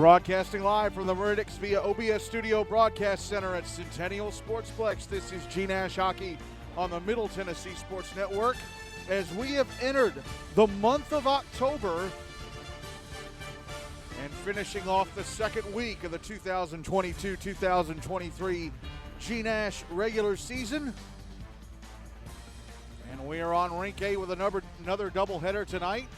Broadcasting live from the Meridix via OBS Studio Broadcast Center at Centennial Sportsplex. This is GNASH Hockey on the Middle Tennessee Sports Network. As we have entered the month of October and finishing off the second week of the 2022-2023 GNASH regular season. And we are on Rink A with another doubleheader tonight.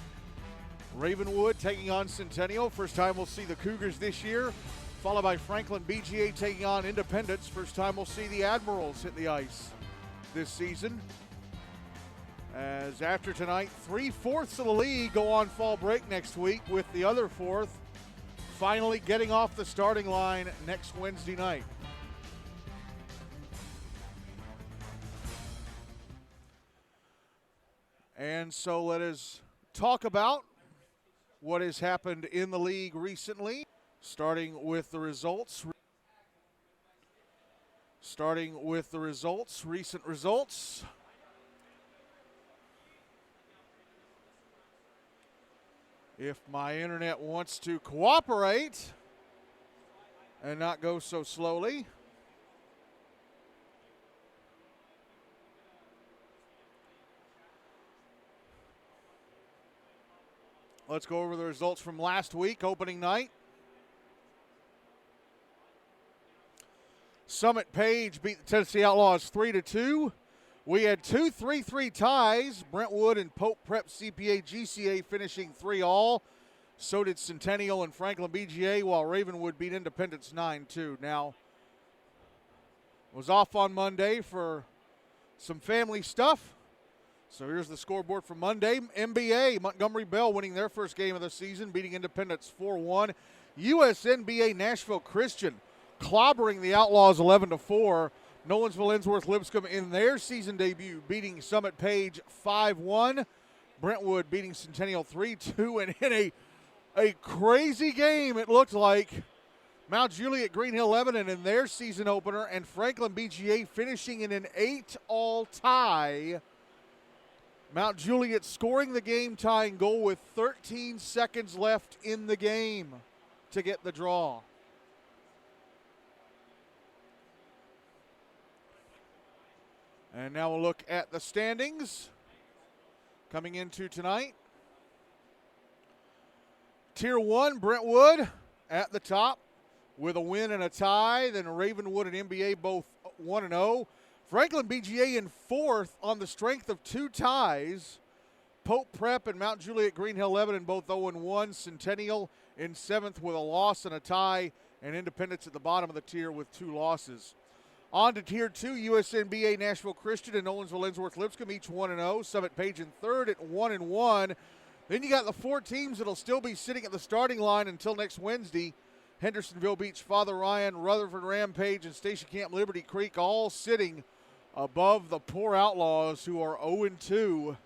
Ravenwood taking on Centennial. First time we'll see the Cougars this year, followed by Franklin BGA taking on Independence. First time we'll see the Admirals hit the ice this season. As after tonight, 3/4 of the league go on fall break next week, with the other fourth finally getting off the starting line next Wednesday night. And so let us talk about what has happened in the league recently, starting with the results. Recent results. If my internet wants to cooperate and not go so slowly. Let's go over the results from last week, opening night. Summit Page beat the Tennessee Outlaws 3-2. We had two 3-3 ties, Brentwood and Pope Prep CPA GCA finishing 3-all. So did Centennial and Franklin BGA, while Ravenwood beat Independence 9-2. Now, was off on Monday for some family stuff. So here's the scoreboard for Monday. MBA, Montgomery Bell winning their first game of the season, beating Independence 4-1. USNBA, Nashville Christian clobbering the Outlaws 11-4. Nolensville Ensworth Lipscomb in their season debut, beating Summit Page 5-1. Brentwood beating Centennial 3-2. And in a crazy game, it looked like, Mount Juliet Green Hill Lebanon in their season opener, and Franklin BGA finishing in an 8-all tie. Mount Juliet scoring the game-tying goal with 13 seconds left in the game to get the draw. And now we'll look at the standings coming into tonight. Tier 1, Brentwood at the top with a win and a tie. Then Ravenwood and NBA both 1-0. Franklin BGA in fourth on the strength of two ties. Pope Prep and Mount Juliet Green Hill Lebanon both 0-1. Centennial in seventh with a loss and a tie. And Independence at the bottom of the tier with two losses. On to Tier 2, USNBA Nashville Christian and Nolensville Ensworth Lipscomb, each 1-0. Summit Page in third at 1-1. Then you got the four teams that'll still be sitting at the starting line until next Wednesday. Hendersonville Beach, Father Ryan, Rutherford Rampage, and Station Camp Liberty Creek all sitting above the poor Outlaws, who are 0-2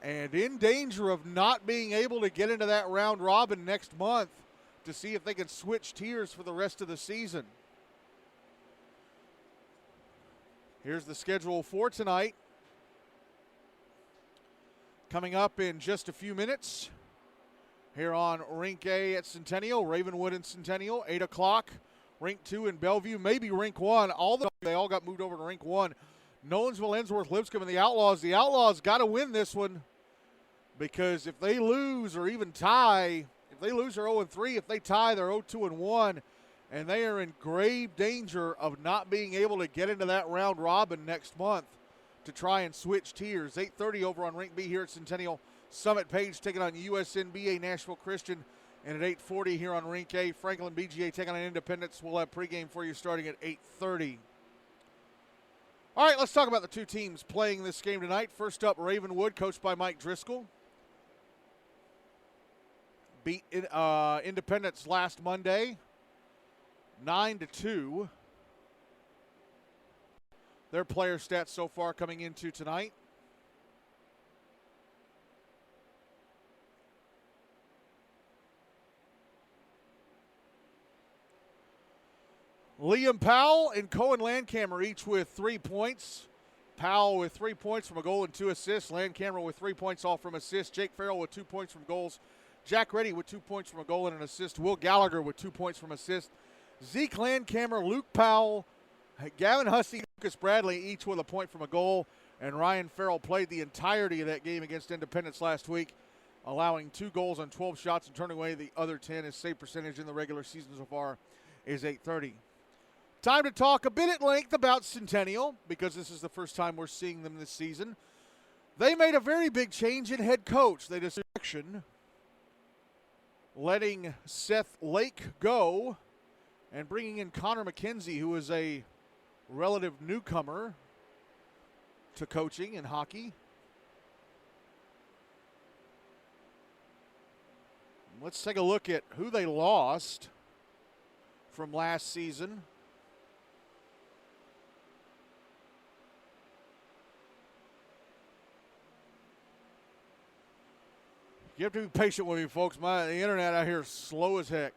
and in danger of not being able to get into that round robin next month to see if they can switch tiers for the rest of the season. Here's the schedule for tonight. Coming up in just a few minutes here on Rink A at Centennial, Ravenwood and Centennial, 8 o'clock. Rink 2 in Bellevue, maybe Rink 1. They all got moved over to Rink 1. Nolensville, Ensworth, Lipscomb, and the Outlaws. The Outlaws got to win this one, because if they lose or even tie, if they lose, they're 0-3. If they tie, they're 0-2-1. And they are in grave danger of not being able to get into that round robin next month to try and switch tiers. 8:30 over on Rink B here at Centennial. Summit Page taking on USNBA Nashville Christian. And at 8:40 here on Rink A, Franklin BGA taking on Independence. We'll have pregame for you starting at 8:30. All right, let's talk about the two teams playing this game tonight. First up, Ravenwood, coached by Mike Driscoll, beat Independence last Monday 9-2. Their player stats so far coming into tonight. Liam Powell and Cohen Landcamer each with 3 points. Powell with 3 points from a goal and 2 assists. Landcamer with 3 points all from assists. Jake Farrell with 2 points from goals Jack Reddy with 2 points from a goal and an assist. Will Gallagher with 2 points from assist. Zeke Landcamer, Luke Powell, Gavin Hussey, Lucas Bradley, each with a point from a goal. And Ryan Farrell played the entirety of that game against Independence last week, allowing 2 goals on 12 shots and turning away the other 10. His save percentage in the regular season so far is .830. Time to talk a bit at length about Centennial, because this is the first time we're seeing them this season. They made a very big change in head coach. They decided letting Seth Lake go and bringing in Connor McKenzie, who is a relative newcomer to coaching in hockey. Let's take a look at who they lost from last season. You have to be patient with me, folks. The internet out here is slow as heck.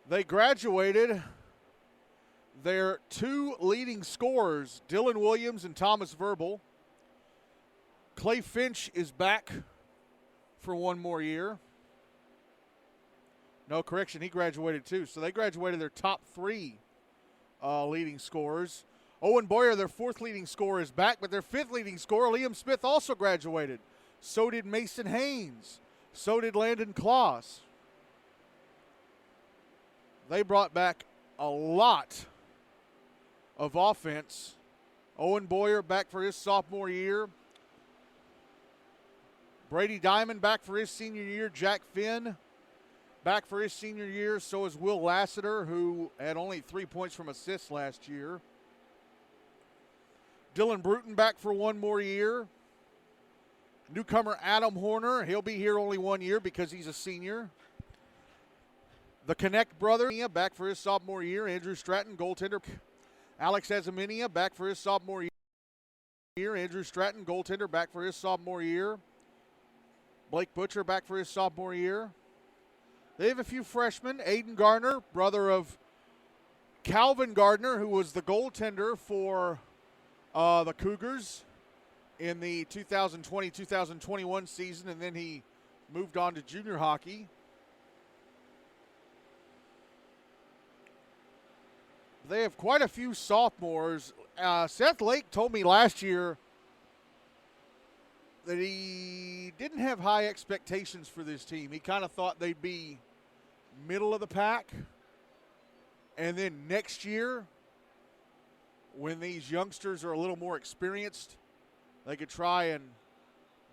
They graduated their 2 leading scorers, Dylan Williams and Thomas Verbal. Clay Finch is back for 1 more year. No, correction, he graduated too. So they graduated their top 3 leading scorers. Owen Boyer, their 4th leading scorer, is back, but their 5th leading scorer, Liam Smith, also graduated. So did Mason Haynes. So did Landon Kloss. They brought back a lot of offense. Owen Boyer back for his sophomore year. Brady Diamond back for his senior year. Jack Finn back for his senior year. So is Will Lassiter, who had only 3 points from assists last year. Dylan Bruton back for 1 more year. Newcomer Adam Horner, he'll be here only 1 year because he's a senior. The Connect brother back for his sophomore year. Andrew Stratton, goaltender. Alex Azaminia back for his sophomore year. Andrew Stratton, goaltender, back for his sophomore year. Blake Butcher back for his sophomore year. They have a few freshmen. Aiden Gardner, brother of Calvin Gardner, who was the goaltender for the Cougars in the 2020-2021 season, and then he moved on to junior hockey. They have quite a few sophomores. Seth Lake told me last year that he didn't have high expectations for this team. He kind of thought they'd be middle of the pack. And then next year, when these youngsters are a little more experienced, they could try and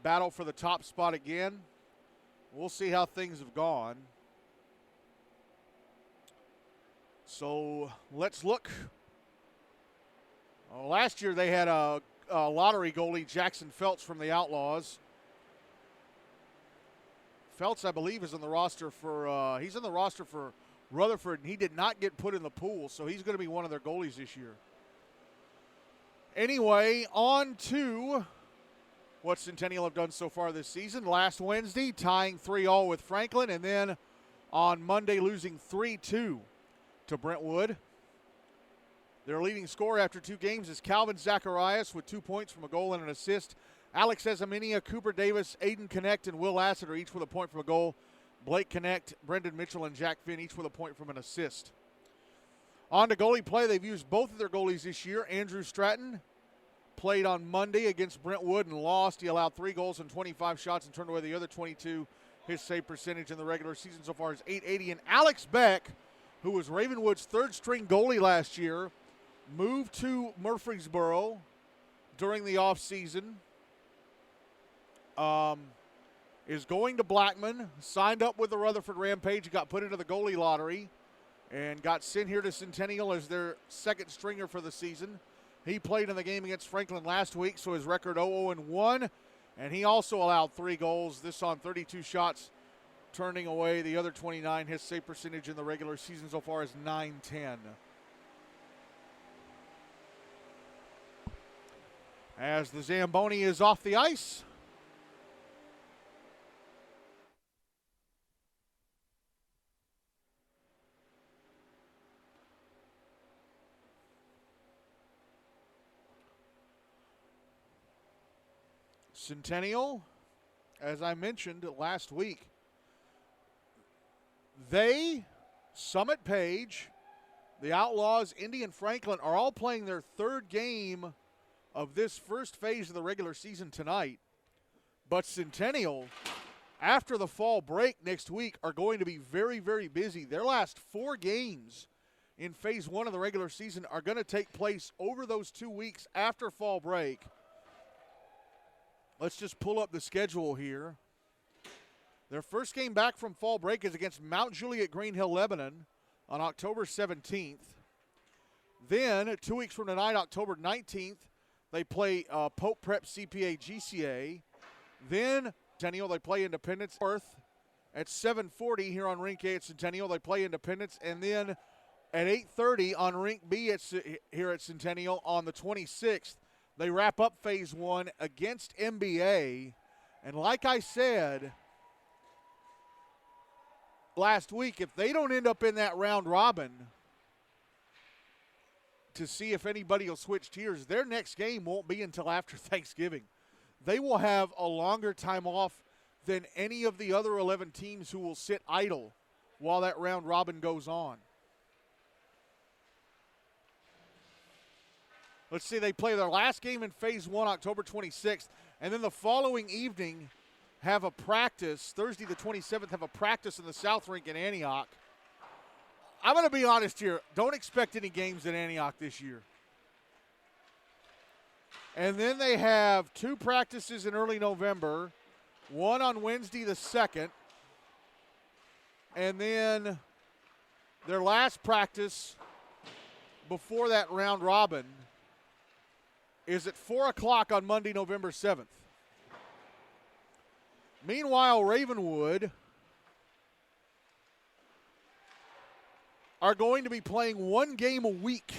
battle for the top spot again. We'll see how things have gone. So let's look. Last year they had a lottery goalie, Jackson Feltz from the Outlaws. Feltz, I believe, is in the roster for he's in the roster for Rutherford, and he did not get put in the pool, so he's going to be one of their goalies this year. Anyway, on to what Centennial have done so far this season. Last Wednesday, tying 3-3 with Franklin, and then on Monday, losing 3-2 to Brentwood. Their leading scorer after 2 games is Calvin Zacharias with 2 points from a goal and an assist. Alex Ezaminia, Cooper Davis, Aiden Connect, and Will Lassiter each with a point from a goal. Blake Connect, Brendan Mitchell, and Jack Finn each with a point from an assist. On to goalie play. They've used both of their goalies this year. Andrew Stratton played on Monday against Brentwood and lost. He allowed 3 goals and 25 shots and turned away the other 22. His save percentage in the regular season so far is .880. And Alex Beck, who was Ravenwood's third-string goalie last year, moved to Murfreesboro during the offseason. Is going to Blackman, signed up with the Rutherford Rampage, got put into the goalie lottery, and got sent here to Centennial as their second stringer for the season. He played in the game against Franklin last week, so his record 0-1, and he also allowed 3 goals, this on 32 shots, turning away the other 29. His save percentage in the regular season so far is .910. As the Zamboni is off the ice, Centennial as I mentioned last week, they, Summit Page, the Outlaws, Indy, and Franklin are all playing their third game of this first phase of the regular season tonight. But Centennial, after the fall break next week, are going to be very, very busy. Their last 4 games in phase 1 of the regular season are going to take place over those 2 weeks after fall break. Let's just pull up the schedule here. Their first game back from fall break is against Mount Juliet Green Hill, Lebanon on October 17th. Then, 2 weeks from tonight, October 19th, they play Pope Prep CPA GCA. Then, Centennial, they play Independence North at 7:40 here on Rink A at Centennial. They play Independence, and then at 8:30 on Rink B here at Centennial on the 26th, they wrap up phase 1 against MBA. And like I said last week, if they don't end up in that round robin to see if anybody will switch tiers, their next game won't be until after Thanksgiving. They will have a longer time off than any of the other 11 teams who will sit idle while that round robin goes on. Let's see, they play their last game in phase 1 October 26th, and then the following evening have a practice, Thursday the 27th, have a practice in the South Rink in Antioch. I'm going to be honest here, don't expect any games at Antioch this year. And then they have 2 practices in early November, one on Wednesday the 2nd, and then their last practice before that round robin is at 4 o'clock on Monday, November 7th. Meanwhile, Ravenwood are going to be playing 1 game a week.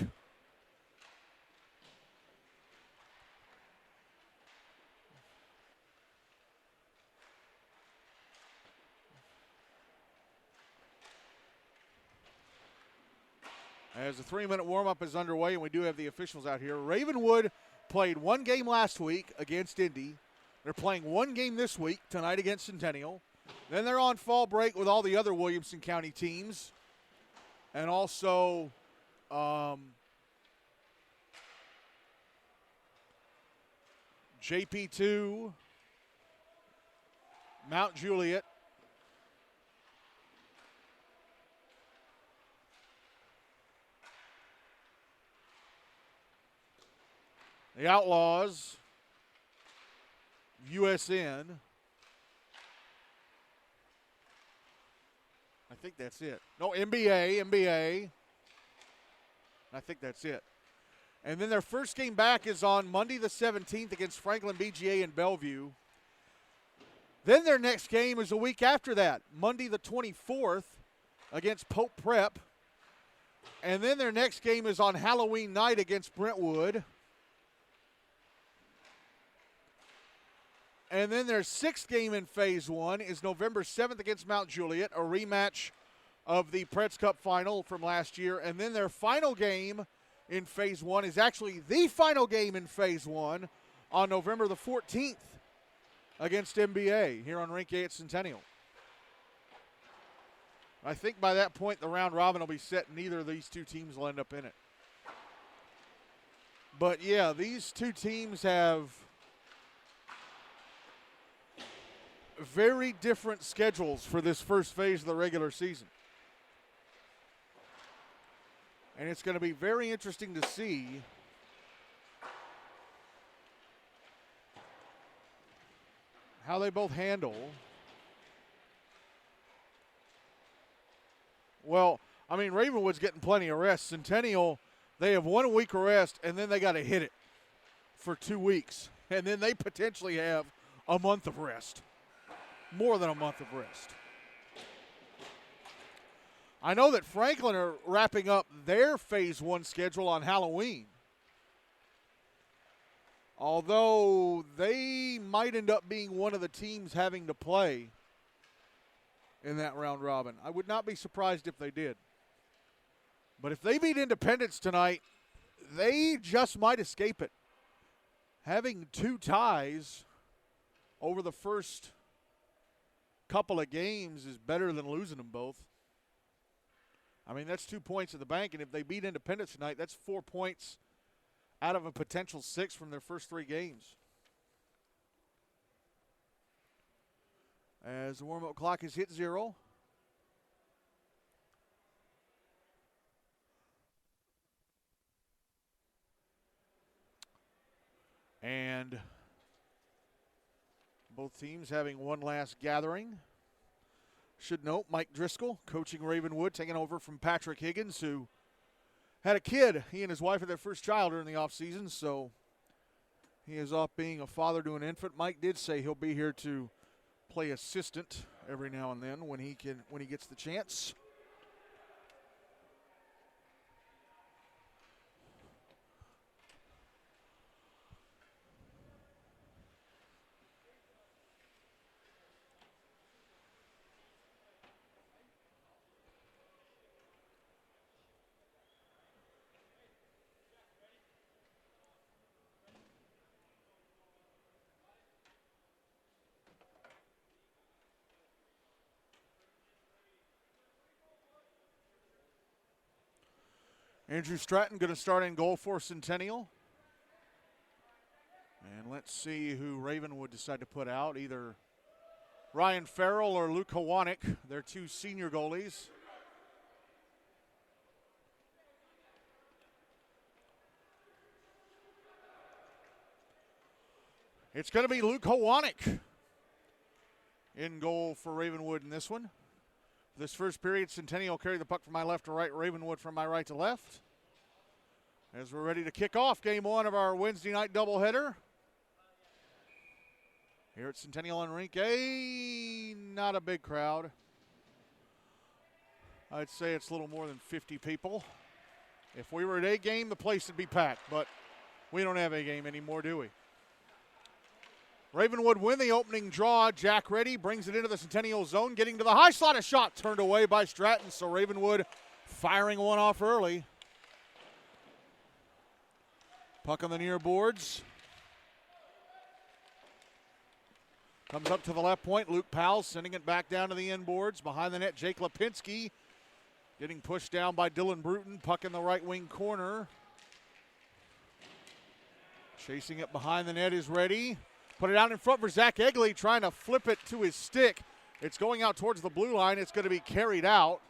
As the 3-minute warm-up is underway, and we do have the officials out here. Ravenwood played 1 game last week against Indy. They're playing 1 game this week, tonight against Centennial. Then they're on fall break with all the other Williamson County teams. And also JP2, Mount Juliet. The Outlaws, USN. I think that's it. No, MBA. I think that's it. And then their first game back is on Monday the 17th against Franklin BGA in Bellevue. Then their next game is a week after that, Monday the 24th against Pope Prep. And then their next game is on Halloween night against Brentwood. And then their 6th game in phase 1 is November 7th against Mount Juliet, a rematch of the Preds Cup final from last year. And then their final game in phase 1 is actually the final game in phase 1 on November the 14th against MBA here on Rink A at Centennial. I think by that point the round robin will be set and neither of these 2 teams will end up in it. But yeah, these 2 teams have very different schedules for this first phase of the regular season. And it's going to be very interesting to see how they both handle. Well, I mean, Ravenwood's getting plenty of rest. Centennial, they have 1 week of rest, and then they got to hit it for 2 weeks. And then they potentially have a month of rest. More than a month of rest. I know that Franklin are wrapping up their phase 1 schedule on Halloween. Although they might end up being one of the teams having to play in that round robin. I would not be surprised if they did. But if they beat Independence tonight, they just might escape it. Having 2 ties over the first couple of games is better than losing them both. I mean, that's 2 points in the bank, and if they beat Independence tonight, that's 4 points out of a potential 6 from their first 3 games. As the warm-up clock has hit 0. And both teams having one last gathering. Should note, Mike Driscoll, coaching Ravenwood, taking over from Patrick Higgins, who had a kid. He and his wife had their first child during the offseason, so he is off being a father to an infant. Mike did say he'll be here to play assistant every now and then when he gets the chance. Andrew Stratton going to start in goal for Centennial. And let's see who Ravenwood decide to put out. Either Ryan Farrell or Luke Hawanik, their 2 senior goalies. It's going to be Luke Hawanik in goal for Ravenwood in this one. This first period, Centennial carry the puck from my left to right, Ravenwood from my right to left. As we're ready to kick off game 1 of our Wednesday night doubleheader. Here at Centennial on rink A, not a big crowd. I'd say it's a little more than 50 people. If we were at A game, the place would be packed, but we don't have A game anymore, do we? Ravenwood win the opening draw. Jack Reddy brings it into the Centennial zone, getting to the high slot. A shot turned away by Stratton, so Ravenwood firing one off early. Puck on the near boards. Comes up to the left point. Luke Powell sending it back down to the end boards. Behind the net, Jake Lipinski getting pushed down by Dylan Bruton. Puck in the right wing corner. Chasing it behind the net is Reddy. Put it out in front for Zach Egli, trying to flip it to his stick. It's going out towards the blue line. It's going to be carried out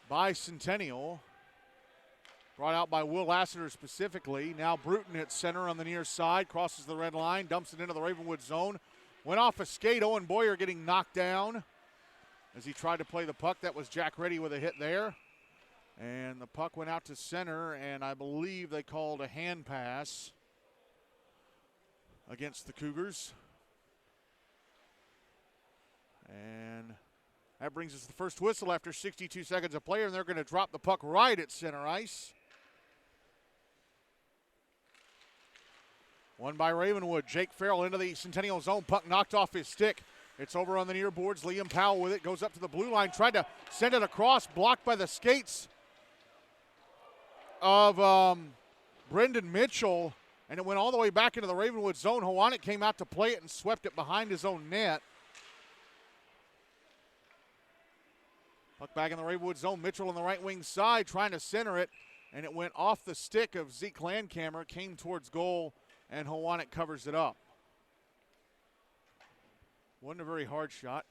by Centennial. Brought out by Will Lassiter specifically. Now Bruton at center on the near side. Crosses the red line, dumps it into the Ravenwood zone. Went off a skate. Owen Boyer getting knocked down as he tried to play the puck. That was Jack Reddy with a hit there. And the puck went out to center, and I believe they called a hand pass against the Cougars. And that brings us to the first whistle after 62 seconds of play, and they're going to drop the puck right at center ice. Won by Ravenwood. Jake Farrell into the Centennial zone. Puck knocked off his stick. It's over on the near boards. Liam Powell with it. Goes up to the blue line. Tried to send it across. Blocked by the skates of Brendan Mitchell. And it went all the way back into the Ravenwood zone. Hawanik came out to play it and swept it behind his own net. Puck back in the Ravenwood zone. Mitchell on the right wing side trying to center it. And it went off the stick of Zeke Landkammer. Came towards goal, and Hawanik covers it up. Wasn't a very hard shot.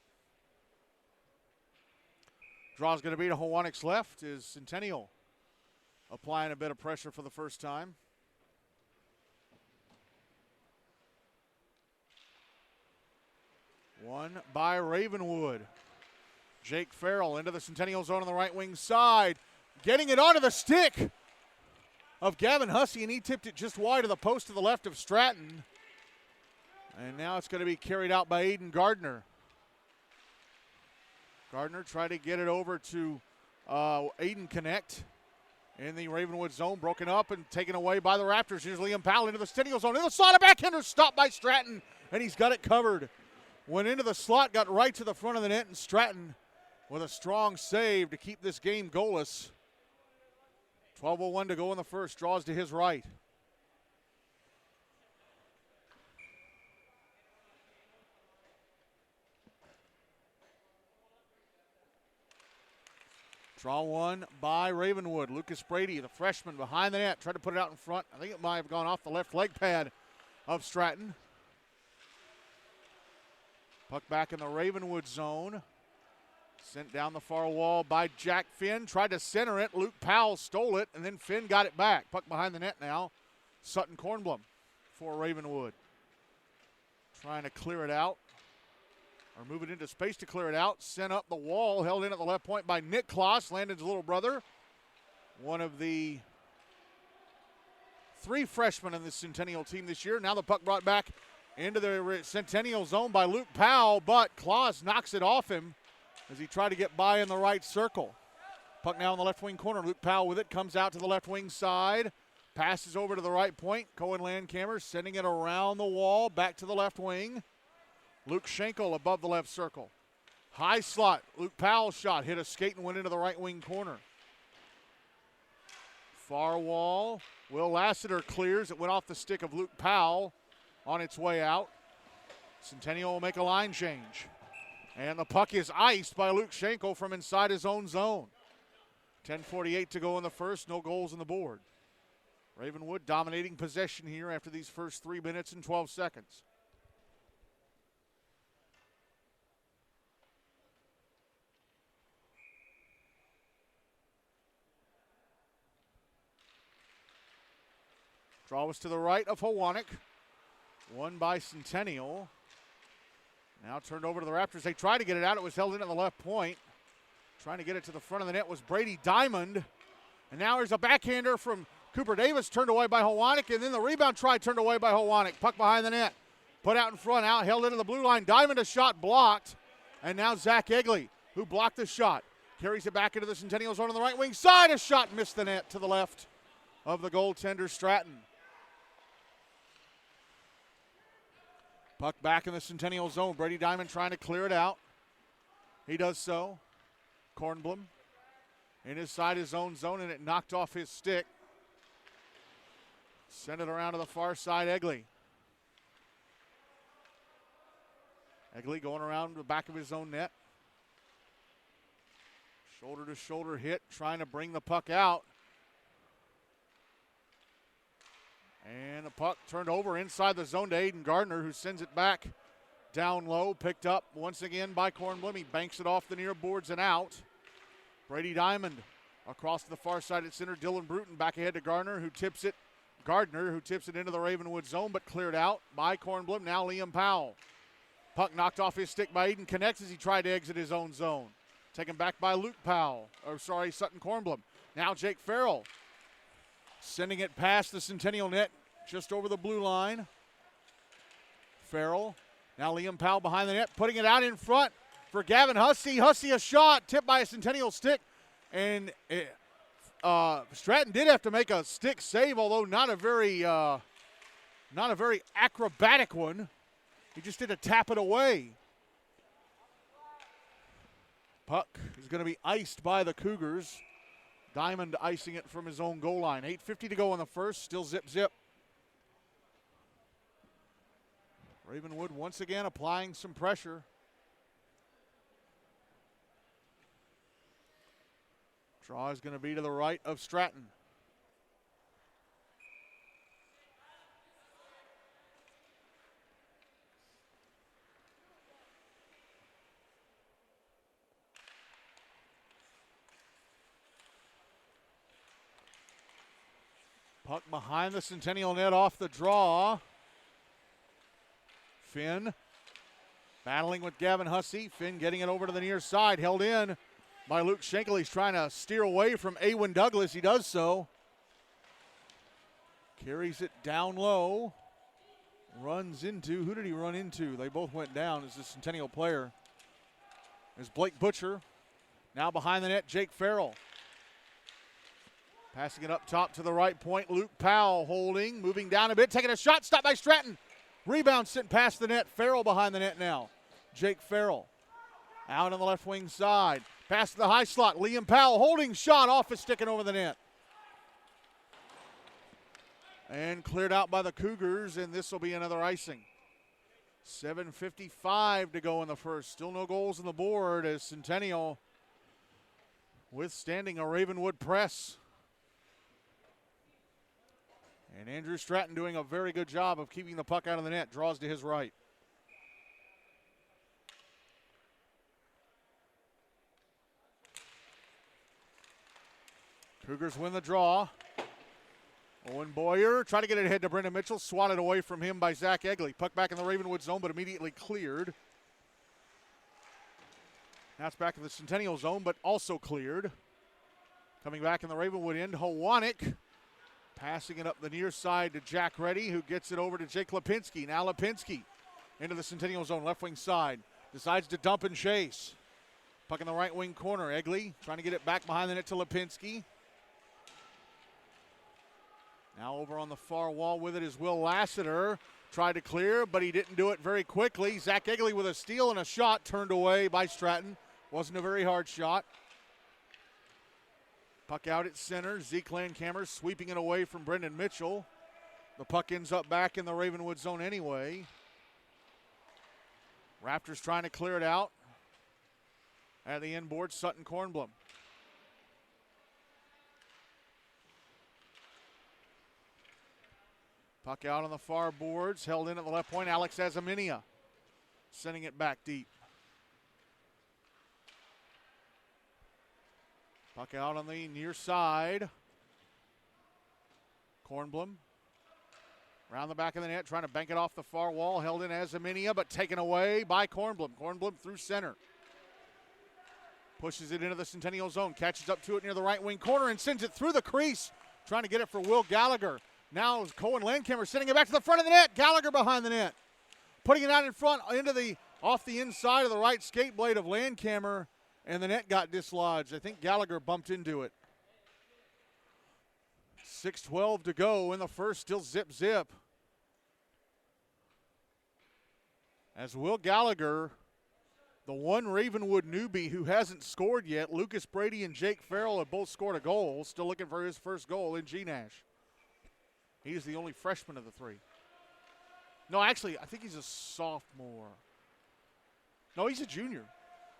Draw's going to be to Hawanik's left is Centennial applying a bit of pressure for the first time. Won by Ravenwood. Jake Farrell into the Centennial zone on the right wing side. Getting it onto the stick of Gavin Hussey, and he tipped it just wide of the post to the left of Stratton. And now it's going to be carried out by Aiden Gardner. Gardner tried to get it over to Aiden Connect in the Ravenwood zone. Broken up and taken away by the Raptors. Here's Liam Powell into the Centennial zone. In the slot, a backhander stopped by Stratton, and he's got it covered. Went into the slot, got right to the front of the net, and Stratton with a strong save to keep this game goalless. 12:01 to go in the first. Draws to his right. Draw one by Ravenwood. Lucas Brady, the freshman, behind the net. Tried to put it out in front. I think it might have gone off the left leg pad of Stratton. Puck back in the Ravenwood zone. Sent down the far wall by Jack Finn. Tried to center it. Luke Powell stole it, and then Finn got it back. Puck behind the net now. Sutton Kornblum for Ravenwood. Trying to clear it out. Or move it into space to clear it out. Sent up the wall. Held in at the left point by Nick Kloss, Landon's little brother. One of the 3 freshmen in the Centennial team this year. Now the puck brought back into the Centennial zone by Luke Powell, but Kloss knocks it off him as he tried to get by in the right circle. Puck now in the left wing corner. Luke Powell with it. Comes out to the left wing side. Passes over to the right point. Cohen Landcamer sending it around the wall. Back to the left wing. Luke Schenkel above the left circle. High slot. Luke Powell's shot. Hit a skate and went into the right wing corner. Far wall. Will Lassiter clears. It went off the stick of Luke Powell on its way out. Centennial will make a line change. And the puck is iced by Luke Schenkel from inside his own zone. 10:48 to go in the first. No goals on the board. Ravenwood dominating possession here after these first 3 minutes and 12 seconds. Draw was to the right of Howanek. Won by Centennial. Now turned over to the Raptors. They tried to get it out. It was held in at the left point. Trying to get it to the front of the net was Brady Diamond. And now there's a backhander from Cooper Davis, turned away by Howanek. And then the rebound try turned away by Howanek. Puck behind the net. Put out in front, out, held into the blue line. Diamond, a shot blocked. And now Zach Egli, who blocked the shot, carries it back into the Centennial zone on the right wing side. A shot missed the net to the left of the goaltender Stratton. Puck back in the Centennial zone. Brady Diamond trying to clear it out. He does so. Kornblum in inside his own zone, and it knocked off his stick. Send it around to the far side, Egli. Egli going around the back of his own net. Shoulder to shoulder hit, trying to bring the puck out. And the puck turned over inside the zone to Aiden Gardner, who sends it back down low. Picked up once again by Kornblum. He banks it off the near boards and out. Brady Diamond across to the far side at center. Dylan Bruton back ahead to Gardner, who tips it into the Ravenwood zone, but cleared out by Kornblum. Now Liam Powell. Puck knocked off his stick by Aiden Connects as he tried to exit his own zone. Taken back by Sutton Kornblum. Now Jake Farrell. Sending it past the Centennial net, just over the blue line. Farrell. Now Liam Powell behind the net, putting it out in front for Gavin Hussey. Hussey a shot, tipped by a Centennial stick. And Stratton did have to make a stick save, although not a very acrobatic one. He just did a tap it away. Puck is going to be iced by the Cougars. Diamond icing it from his own goal line. 8:50 to go in the first. Still zip. Ravenwood once again applying some pressure. Draw is going to be to the right of Stratton. Puck behind the Centennial net off the draw. Finn battling with Gavin Hussey. Finn getting it over to the near side. Held in by Luke Schenkel. He's trying to steer away from Awen Douglas. He does so. Carries it down low. Runs into, who did he run into? They both went down as the Centennial player. There's Blake Butcher. Now behind the net, Jake Farrell. Passing it up top to the right point. Luke Powell holding, moving down a bit, taking a shot, stopped by Stratton. Rebound sent past the net. Farrell behind the net now. Jake Farrell out on the left wing side. Pass to the high slot. Liam Powell holding, shot off his stick and over the net. And cleared out by the Cougars, and this will be another icing. 7:55 to go in the first. Still no goals on the board as Centennial withstanding a Ravenwood press. And Andrew Stratton doing a very good job of keeping the puck out of the net. Draws to his right. Cougars win the draw. Owen Boyer trying to get it ahead to Brendan Mitchell. Swatted away from him by Zach Egli. Puck back in the Ravenwood zone, but immediately cleared. Now it's back in the Centennial zone, but also cleared. Coming back in the Ravenwood end, Howanek. Passing it up the near side to Jack Reddy, who gets it over to Jake Lipinski. Now Lipinski into the Centennial zone, left wing side. Decides to dump and chase. Puck in the right wing corner. Egli trying to get it back behind the net to Lipinski. Now over on the far wall with it is Will Lassiter. Tried to clear, but he didn't do it very quickly. Zach Egli with a steal and a shot turned away by Stratton. Wasn't a very hard shot. Puck out at center. Zeke Landkammer sweeping it away from Brendan Mitchell. The puck ends up back in the Ravenwood zone anyway. Raptors trying to clear it out. At the end board, Sutton Kornblum. Puck out on the far boards. Held in at the left point. Alex Azaminia sending it back deep. Puck out on the near side. Kornblum around the back of the net, trying to bank it off the far wall. Held in Azaminia, but taken away by Kornblum. Kornblum through center. Pushes it into the Centennial zone. Catches up to it near the right wing corner and sends it through the crease. Trying to get it for Will Gallagher. Now Cohen Landkammer sending it back to the front of the net. Gallagher behind the net. Putting it out in front off the inside of the right skate blade of Landkammer. And the net got dislodged. I think Gallagher bumped into it. 6:12 to go in the first, still zip. As Will Gallagher, the one Ravenwood newbie who hasn't scored yet, Lucas Brady and Jake Farrell have both scored a goal. Still looking for his first goal in GNASH. He's the only freshman of the three. No, actually, I think he's a sophomore. No, he's a junior.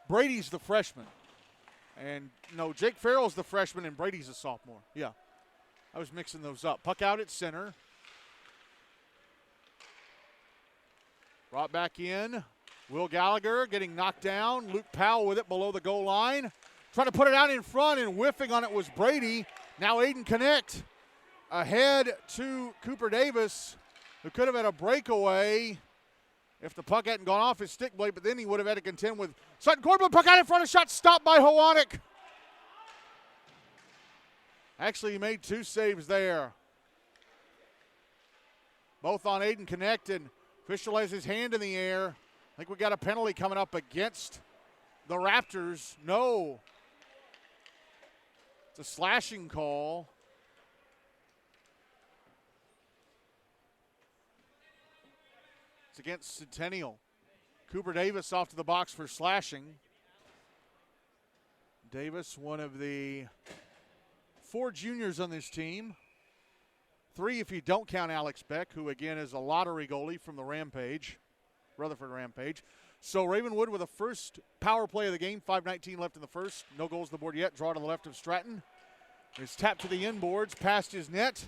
Brady's the freshman. And no, Jake Farrell's the freshman and Brady's a sophomore. Yeah, I was mixing those up. Puck out at center. Brought back in. Will Gallagher getting knocked down. Luke Powell with it below the goal line. Trying to put it out in front and whiffing on it was Brady. Now Aiden Connect ahead to Cooper Davis, who could have had a breakaway if the puck hadn't gone off his stick blade, but then he would have had to contend with Sutton Kornblum. Puck out in front of shot stopped by Howanek. Actually, he made two saves there. Both on Aiden Connect, and official has his hand in the air. I think we got a penalty coming up against the Raptors. No. It's a slashing call. It's against Centennial. Cooper Davis off to the box for slashing. Davis, one of the 4 juniors on this team. 3 if you don't count Alex Beck, who again is a lottery goalie from the Rutherford Rampage. So Ravenwood with the first power play of the game. 5:19 left in the first. No goals to the board yet. Draw to the left of Stratton. It's tapped to the inboards, past his net.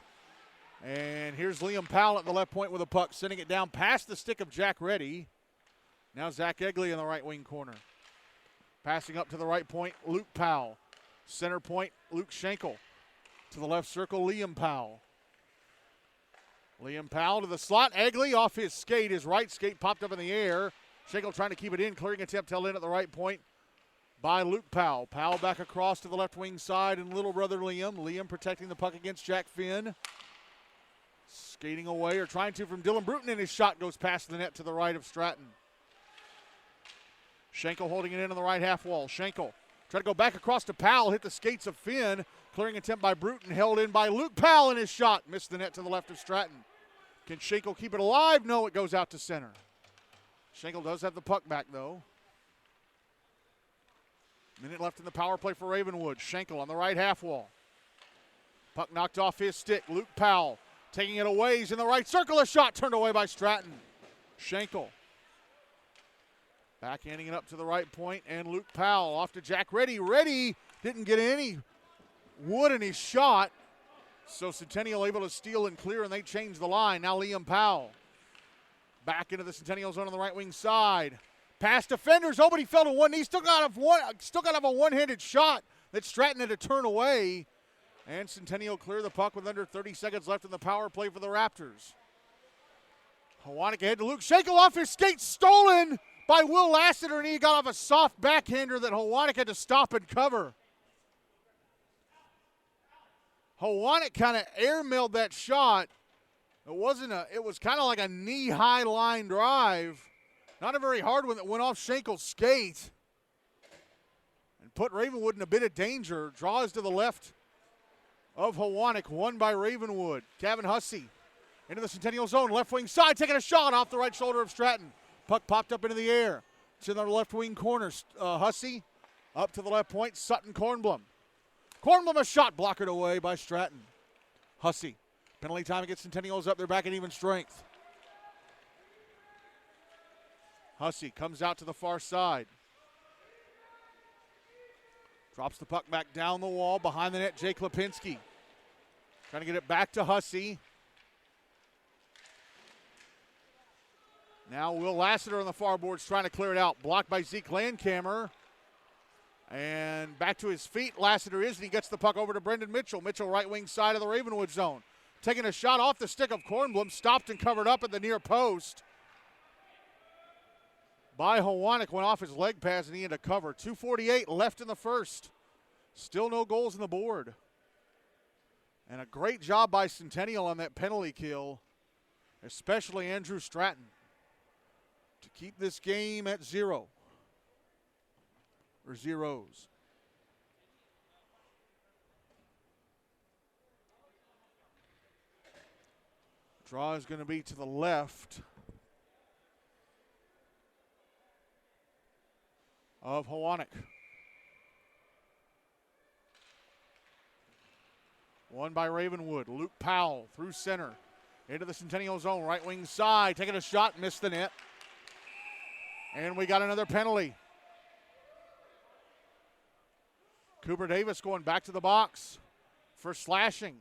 And here's Liam Powell at the left point with a puck, sending it down past the stick of Jack Reddy. Now Zach Egli in the right wing corner. Passing up to the right point, Luke Powell. Center point, Luke Schenkel. To the left circle, Liam Powell. Liam Powell to the slot. Egli off his skate. His right skate popped up in the air. Schenkel trying to keep it in. Clearing attempt held in at the right point by Luke Powell. Powell back across to the left wing side, and little brother Liam. Liam protecting the puck against Jack Finn. Skating away, or trying to, from Dylan Bruton, and his shot goes past the net to the right of Stratton. Schenkel holding it in on the right half wall. Schenkel try to go back across to Powell, hit the skates of Finn. Clearing attempt by Bruton, held in by Luke Powell, and his shot missed the net to the left of Stratton. Can Schenkel keep it alive? No, it goes out to center. Schenkel does have the puck back, though. Minute left in the power play for Ravenwood. Schenkel on the right half wall. Puck knocked off his stick. Luke Powell taking it away. He's in the right circle. A shot turned away by Stratton. Schenkel backhanding it up to the right point, and Luke Powell off to Jack Reddy. Reddy didn't get any wood in his shot. So Centennial able to steal and clear, and they change the line. Now Liam Powell back into the Centennial zone on the right wing side. Past defenders. Oh, but he fell to one knee. Still got to have a one-handed shot that Stratton had to turn away. And Centennial clear the puck with under 30 seconds left in the power play for the Raptors. Hawanik ahead to Luke Schenkel, off his skate, stolen by Will Lassiter, and he got off a soft backhander that Hawanik had to stop and cover. Hawanik kind of airmailed that shot. It was kind of like a knee-high line drive. Not a very hard one that went off Schenkel's skate and put Ravenwood in a bit of danger. Draws to the left of Hawanik, won by Ravenwood. Gavin Hussey into the Centennial zone, left wing side, taking a shot off the right shoulder of Stratton. Puck popped up into the air. It's in the left wing corner. Hussey up to the left point. Sutton Kornblum. Kornblum, a shot blockered away by Stratton. Hussey. Penalty time against Centennials up. They're back at even strength. Hussey comes out to the far side. Drops the puck back down the wall. Behind the net, Jake Lipinski. Trying to get it back to Hussey. Now Will Lassiter on the far boards trying to clear it out. Blocked by Zeke Landkammer. And back to his feet. Lassiter is, and he gets the puck over to Brendan Mitchell. Mitchell right wing side of the Ravenwood zone. Taking a shot off the stick of Kornblum. Stopped and covered up at the near post by Hawanik. Went off his leg pads and he had to cover. 2:48 left in the first. Still no goals on the board. And a great job by Centennial on that penalty kill, especially Andrew Stratton, to keep this game at 0. Or zeros. Draw is going to be to the left of Hawanik. Won by Ravenwood. Luke Powell through center into the Centennial zone. Right wing side. Taking a shot. Missed the net. And we got another penalty. Cooper Davis going back to the box for slashing.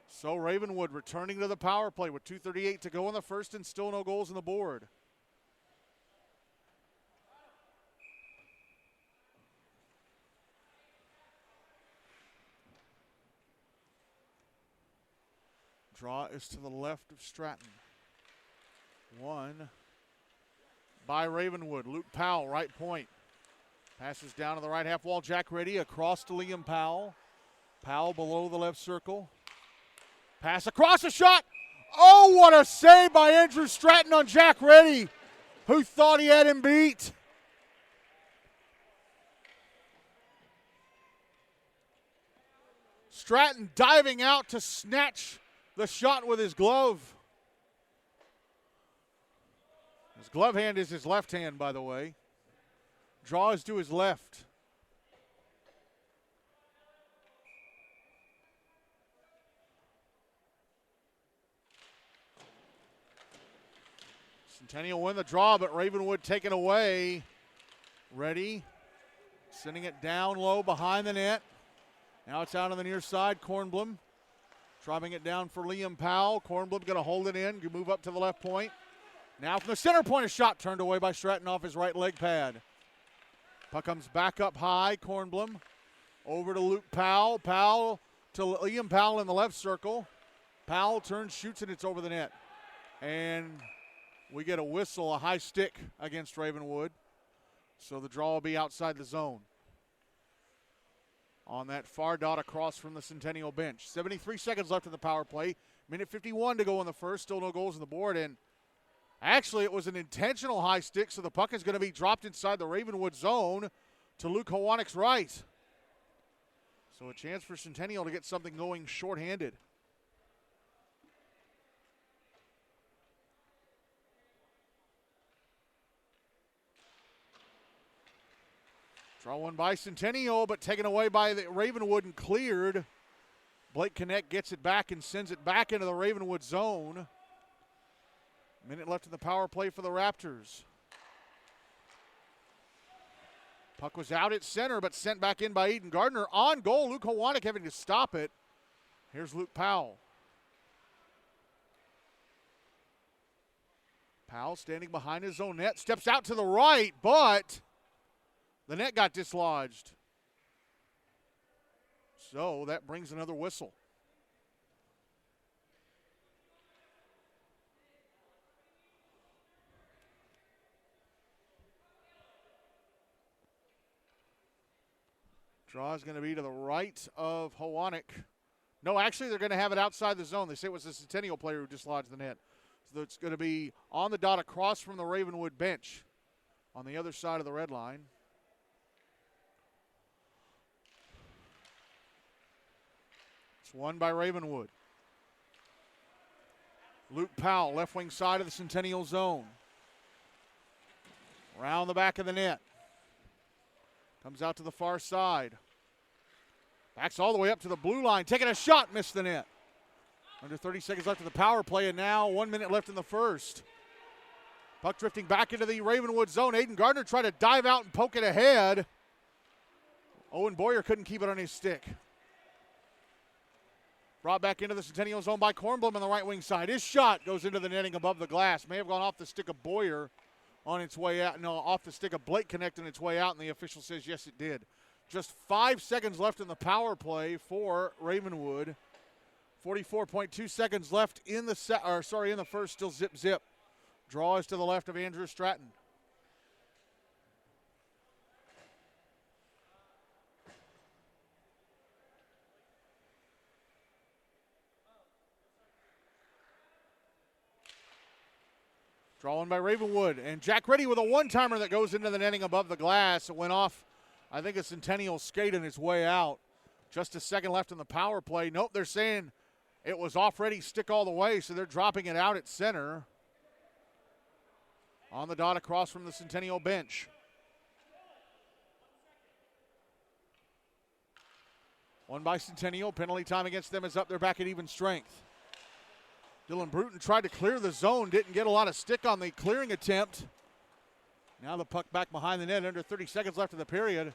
So Ravenwood returning to the power play with 2:38 to go in the first and still no goals on the board. Draw is to the left of Stratton. Won by Ravenwood. Luke Powell, right point. Passes down to the right half wall. Jack Reddy across to Liam Powell. Powell below the left circle. Pass across, a shot. Oh, what a save by Andrew Stratton on Jack Reddy, who thought he had him beat. Stratton diving out to snatch the shot with his glove. His glove hand is his left hand, by the way. Draws to his left. Centennial win the draw, but Ravenwood taken away. Reddy sending it down low behind the net. Now it's out on the near side. Kornblum driving it down for Liam Powell. Kornblum going to hold it in. Move up to the left point. Now from the center point, a shot turned away by Stratton off his right leg pad. Puck comes back up high. Kornblum over to Luke Powell. Powell to Liam Powell in the left circle. Powell turns, shoots, and it's over the net. And we get a whistle, a high stick against Ravenwood. So the draw will be outside the zone. On that far dot across from the Centennial bench. 73 seconds left in the power play. Minute 51 to go in the first. Still no goals on the board. And actually, it was an intentional high stick, so the puck is going to be dropped inside the Ravenwood zone to Luke Hawanik's right. So a chance for Centennial to get something going shorthanded. Draw one by Centennial, but taken away by the Ravenwood and cleared. Blake Connect gets it back and sends it back into the Ravenwood zone. Minute left in the power play for the Raptors. Puck was out at center, but sent back in by Eden Gardner. On goal, Luke Howanek having to stop it. Here's Luke Powell. Powell standing behind his own net, steps out to the right, but the net got dislodged. So that brings another whistle. Draw is going to be to the right of Howanek. No, actually, they're going to have it outside the zone. They say it was the Centennial player who dislodged the net. So it's going to be on the dot across from the Ravenwood bench on the other side of the red line. It's won by Ravenwood. Luke Powell, left wing side of the Centennial zone. Around the back of the net. Comes out to the far side. Backs all the way up to the blue line. Taking a shot, missed the net. Under 30 seconds left in the power play, and now 1 minute left in the first. Puck drifting back into the Ravenwood zone. Aiden Gardner tried to dive out and poke it ahead. Owen Boyer couldn't keep it on his stick. Brought back into the Centennial zone by Kornblum on the right wing side. His shot goes into the netting above the glass. May have gone off the stick of Boyer on its way out. No, off the stick of Blake Connect on its way out, and the official says yes, it did. Just 5 seconds left in the power play for Ravenwood. 44.2 seconds left in the in the first. Still zip. Draw is to the left of Andrew Stratton. Drawing by Ravenwood, and Jack Reddy with a one-timer that goes into the netting above the glass. It went off, I think, a Centennial skate on its way out. Just a second left in the power play. Nope, they're saying it was off Reddy's stick all the way, so they're dropping it out at center. On the dot across from the Centennial bench. Won by Centennial. Penalty time against them is up. They're back at even strength. Dylan Bruton tried to clear the zone, didn't get a lot of stick on the clearing attempt. Now the puck back behind the net, under 30 seconds left in the period.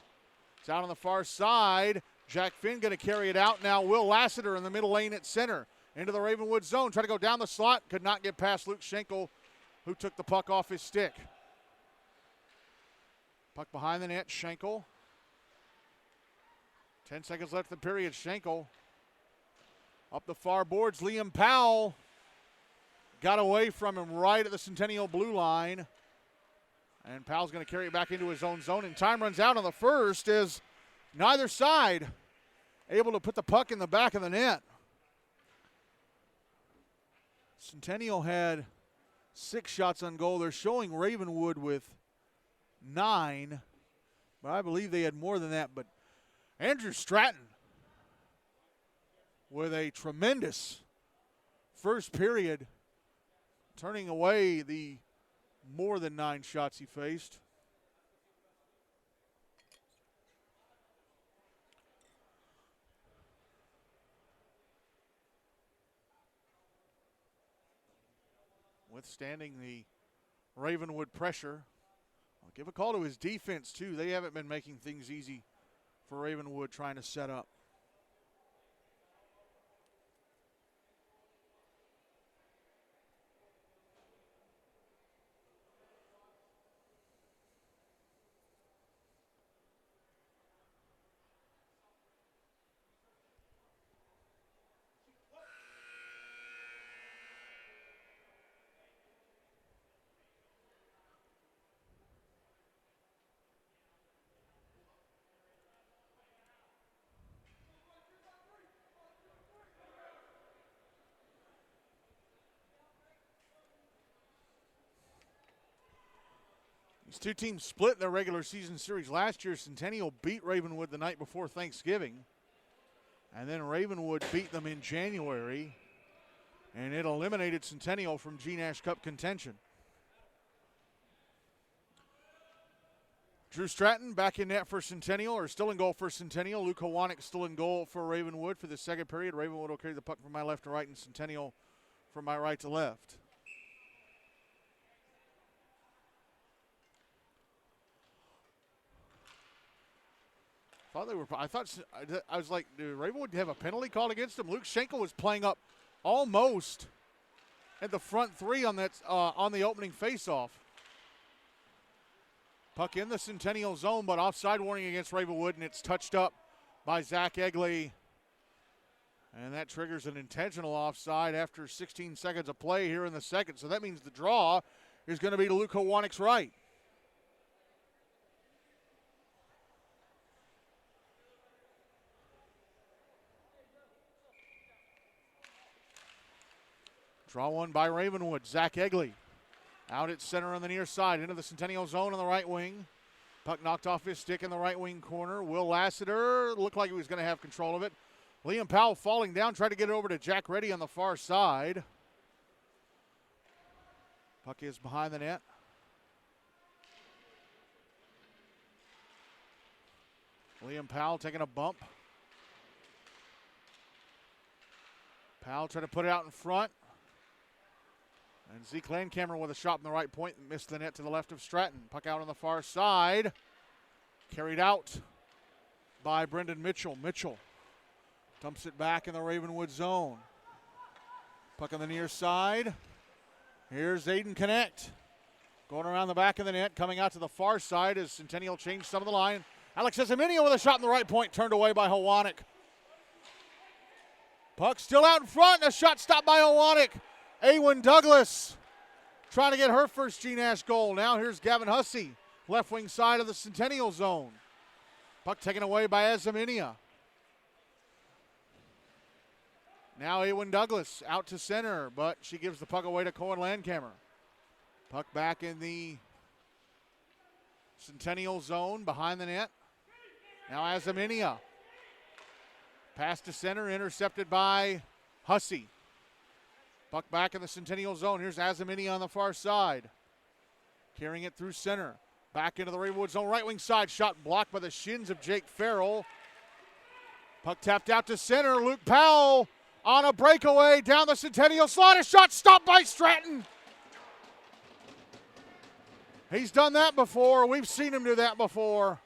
It's out on the far side. Jack Finn going to carry it out now. Will Lassiter in the middle lane at center. Into the Ravenwood zone, try to go down the slot. Could not get past Luke Schenkel, who took the puck off his stick. Puck behind the net, Schenkel. 10 seconds left in the period, Schenkel. Up the far boards, Liam Powell. Got away from him right at the Centennial blue line. And Powell's going to carry it back into his own zone. And time runs out on the first as neither side able to put the puck in the back of the net. Centennial had 6 shots on goal. They're showing Ravenwood with 9. But I believe they had more than that. But Andrew Stratton with a tremendous first period, turning away the more than 9 shots he faced. Withstanding the Ravenwood pressure. I'll give a call to his defense, too. They haven't been making things easy for Ravenwood trying to set up. These two teams split in their regular season series. Last year, Centennial beat Ravenwood the night before Thanksgiving. And then Ravenwood beat them in January. And it eliminated Centennial from GNASH Cup contention. Drew Stratton back in net for Centennial, or still in goal for Centennial. Luke Howanek still in goal for Ravenwood for the second period. Ravenwood will carry the puck from my left to right, and Centennial from my right to left. I was like, did Ravenwood have a penalty called against him? Luke Schenkel was playing up almost at the front three on that on the opening faceoff. Puck in the Centennial zone, but offside warning against Ravenwood, and it's touched up by Zach Egli. And that triggers an intentional offside after 16 seconds of play here in the second. So that means the draw is going to be to Luke Howanik's right. Draw one by Ravenwood. Zach Egli out at center on the near side into the Centennial zone on the right wing. Puck knocked off his stick in the right wing corner. Will Lassiter looked like he was going to have control of it. Liam Powell falling down, tried to get it over to Jack Reddy on the far side. Puck is behind the net. Liam Powell taking a bump. Powell tried to put it out in front. And Zeke Landcameron with a shot from the right point and missed the net to the left of Stratton. Puck out on the far side. Carried out by Brendan Mitchell. Mitchell dumps it back in the Ravenwood zone. Puck on the near side. Here's Aiden Connect. Going around the back of the net, coming out to the far side as Centennial changed some of the line. Alex Ezeminio with a shot in the right point, turned away by Howanik. Puck still out in front, and a shot stopped by Howanik. Awen Douglas trying to get her first GNASH goal. Now here's Gavin Hussey, left wing side of the Centennial zone. Puck taken away by Ezeminio. Now Awen Douglas out to center, but she gives the puck away to Cohen Landcamer. Puck back in the Centennial zone behind the net. Now Ezeminio. Pass to center, intercepted by Hussey. Puck back in the Centennial zone. Here's Ezeminio on the far side. Carrying it through center. Back into the Ravenwood zone, right wing side. Shot blocked by the shins of Jake Farrell. Puck tapped out to center. Luke Powell on a breakaway down the Centennial slot. A shot stopped by Stratton. He's done that before. We've seen him do that before.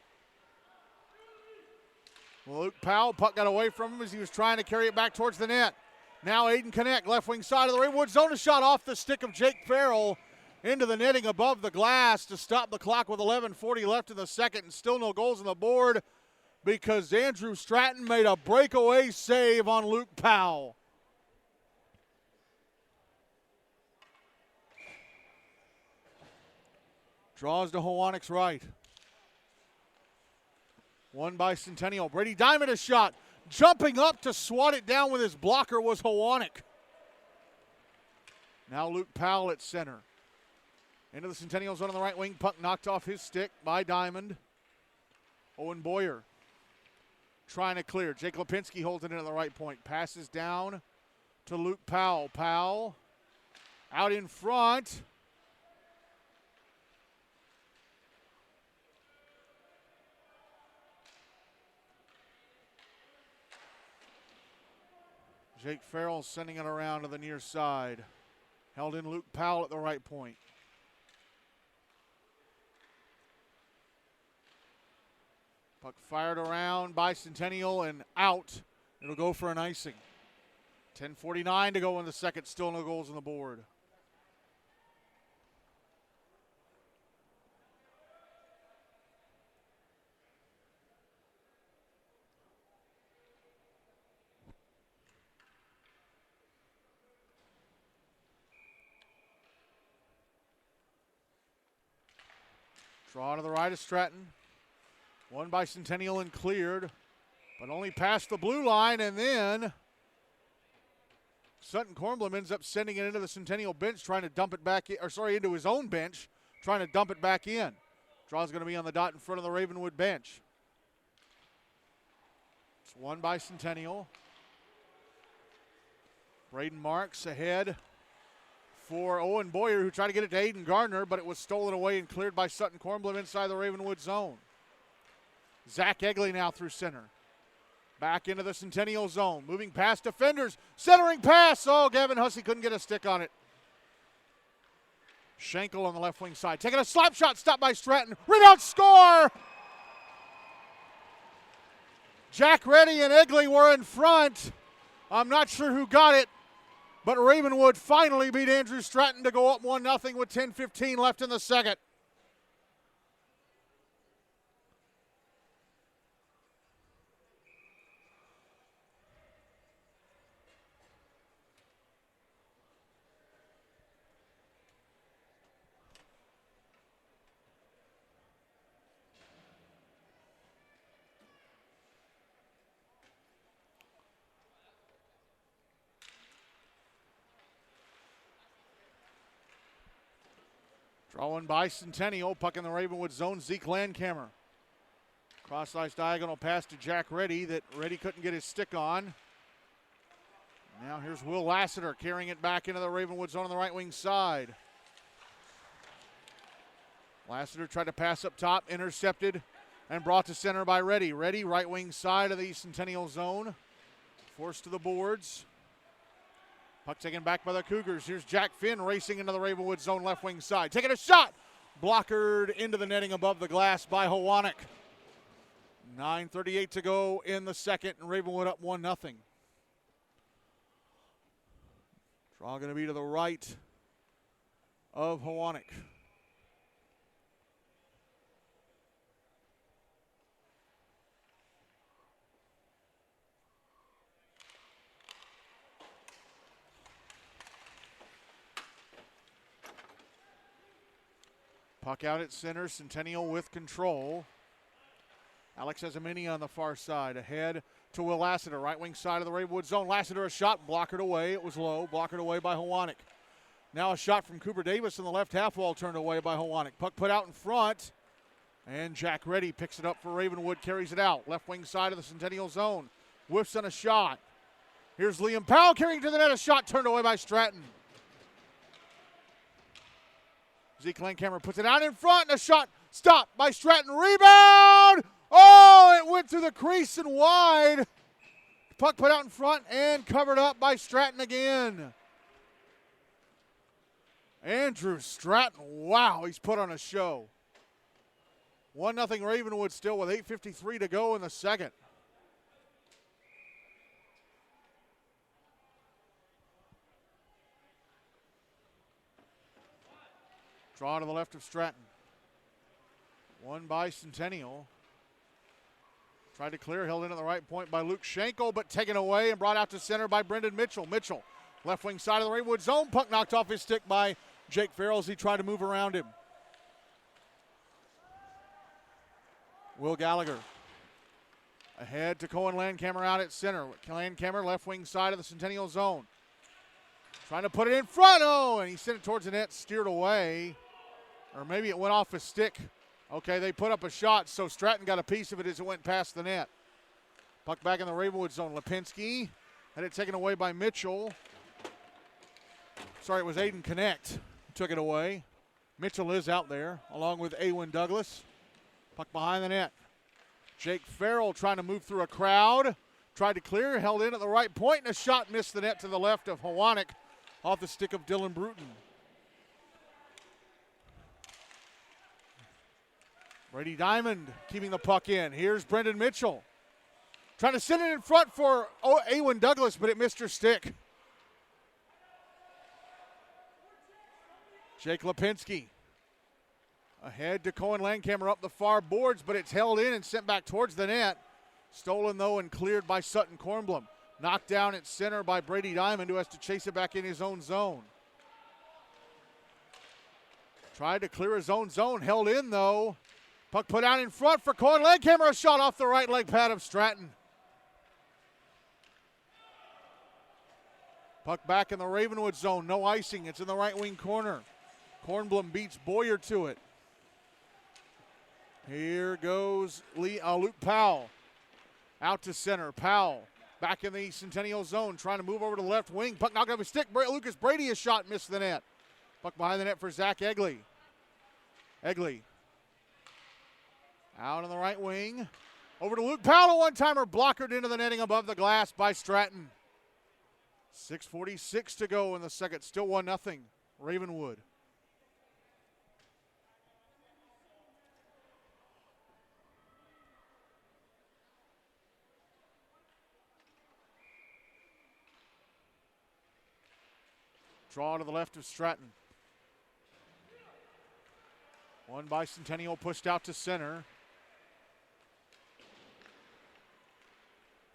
Luke Powell, puck got away from him as he was trying to carry it back towards the net. Now Aiden Connect, left wing side of the Ravenwood zone. A shot off the stick of Jake Farrell into the netting above the glass to stop the clock with 11:40 left in the second, and still no goals on the board because Andrew Stratton made a breakaway save on Luke Powell. Draws to Howanik's right. Won by Centennial. Brady Diamond a shot. Jumping up to swat it down with his blocker was Howanik. Now Luke Powell at center. Into the Centennial zone on the right wing. Puck knocked off his stick by Diamond. Owen Boyer trying to clear. Jake Lipinski holds it in at the right point. Passes down to Luke Powell. Powell out in front. Jake Farrell sending it around to the near side. Held in Luke Powell at the right point. Puck fired around by Centennial and out. It'll go for an icing. 10:49 to go in the second. Still no goals on the board. Draw to the right of Stratton. Won by Centennial and cleared, but only past the blue line, and then Sutton Kornblum ends up sending it into the Centennial bench, trying to dump it back in, into his own bench, trying to dump it back in. Draw's going to be on the dot in front of the Ravenwood bench. It's won by Centennial. Braden Marks ahead for Owen Boyer, who tried to get it to Aiden Gardner, but it was stolen away and cleared by Sutton Kornblum inside the Ravenwood zone. Zach Egli now through center. Back into the Centennial zone. Moving past defenders. Centering pass. Oh, Gavin Hussey couldn't get a stick on it. Schenkel on the left wing side. Taking a slap shot. Stopped by Stratton. Rebound score! Jack Reddy and Egli were in front. I'm not sure who got it, but Ravenwood finally beat Andrew Stratton to go up 1-0 with 10:15 left in the second. Drawing by Centennial, puck in the Ravenwood zone, Zeke Landcamer. Cross-ice diagonal pass to Jack Reddy that Reddy couldn't get his stick on. Now here's Will Lassiter carrying it back into the Ravenwood zone on the right wing side. Lassiter tried to pass up top, intercepted, and brought to center by Reddy. Reddy, right wing side of the Centennial zone. Forced to the boards. Puck taken back by the Cougars. Here's Jack Finn racing into the Ravenwood zone left wing side. Taking a shot. Blockered into the netting above the glass by Howanek. 9:38 to go in the second, and Ravenwood up 1-0. Draw going to be to the right of Howanek. Puck out at center, Centennial with control. Alex Ezamini on the far side, ahead to Will Lassiter, right wing side of the Ravenwood zone. Lassiter a shot, blockered away, it was low, blockered away by Howanek. Now a shot from Cooper Davis in the left half wall, turned away by Howanek. Puck put out in front, and Jack Reddy picks it up for Ravenwood, carries it out. Left wing side of the Centennial zone, whiffs on a shot. Here's Liam Powell carrying to the net, a shot turned away by Stratton. Zeke Landcamer puts it out in front, and a shot stopped by Stratton. Rebound! Oh, it went through the crease and wide. Puck put out in front and covered up by Stratton again. Andrew Stratton, wow, he's put on a show. 1-0 Ravenwood still with 8:53 to go in the second. Draw to the left of Stratton. Won by Centennial. Tried to clear, held in at the right point by Luke Schenkel, but taken away and brought out to center by Brendan Mitchell. Mitchell, left wing side of the Ravenwood zone. Puck knocked off his stick by Jake Farrell as he tried to move around him. Will Gallagher. Ahead to Cohen Landcamer out at center. Landcamer, left wing side of the Centennial zone. Trying to put it in front. Oh, and he sent it towards the net, steered away. Or maybe it went off his stick. Okay, they put up a shot, so Stratton got a piece of it as it went past the net. Puck back in the Ravenwood zone. Lipinski had it taken away by Mitchell. Sorry, it was Aiden Connect who took it away. Mitchell is out there, along with Awen Douglas. Puck behind the net. Jake Farrell trying to move through a crowd. Tried to clear, held in at the right point, and a shot missed the net to the left of Howanek off the stick of Dylan Bruton. Brady Diamond keeping the puck in. Here's Brendan Mitchell. Trying to send it in front for Awen Douglas, but it missed her stick. Jake Lipinski. Ahead to Cohen Landcamer up the far boards, but it's held in and sent back towards the net. Stolen, though, and cleared by Sutton Kornblum. Knocked down at center by Brady Diamond, who has to chase it back in his own zone. Tried to clear his own zone, held in, though. Puck put out in front for Cohen Landcamer, a shot off the right leg pad of Stratton. Puck back in the Ravenwood zone, no icing, it's in the right wing corner. Kornblum beats Boyer to it. Here goes Luke Powell. Out to center, Powell back in the Centennial zone, trying to move over to the left wing. Puck knocked off his stick, Lucas Brady, a shot, missed the net. Puck behind the net for Zach Egli. Egli. Out on the right wing. Over to Luke Powell, a one-timer blockered into the netting above the glass by Stratton. 6:46 to go in the second, still 1-0 Ravenwood. Draw to the left of Stratton. One by Centennial, pushed out to center.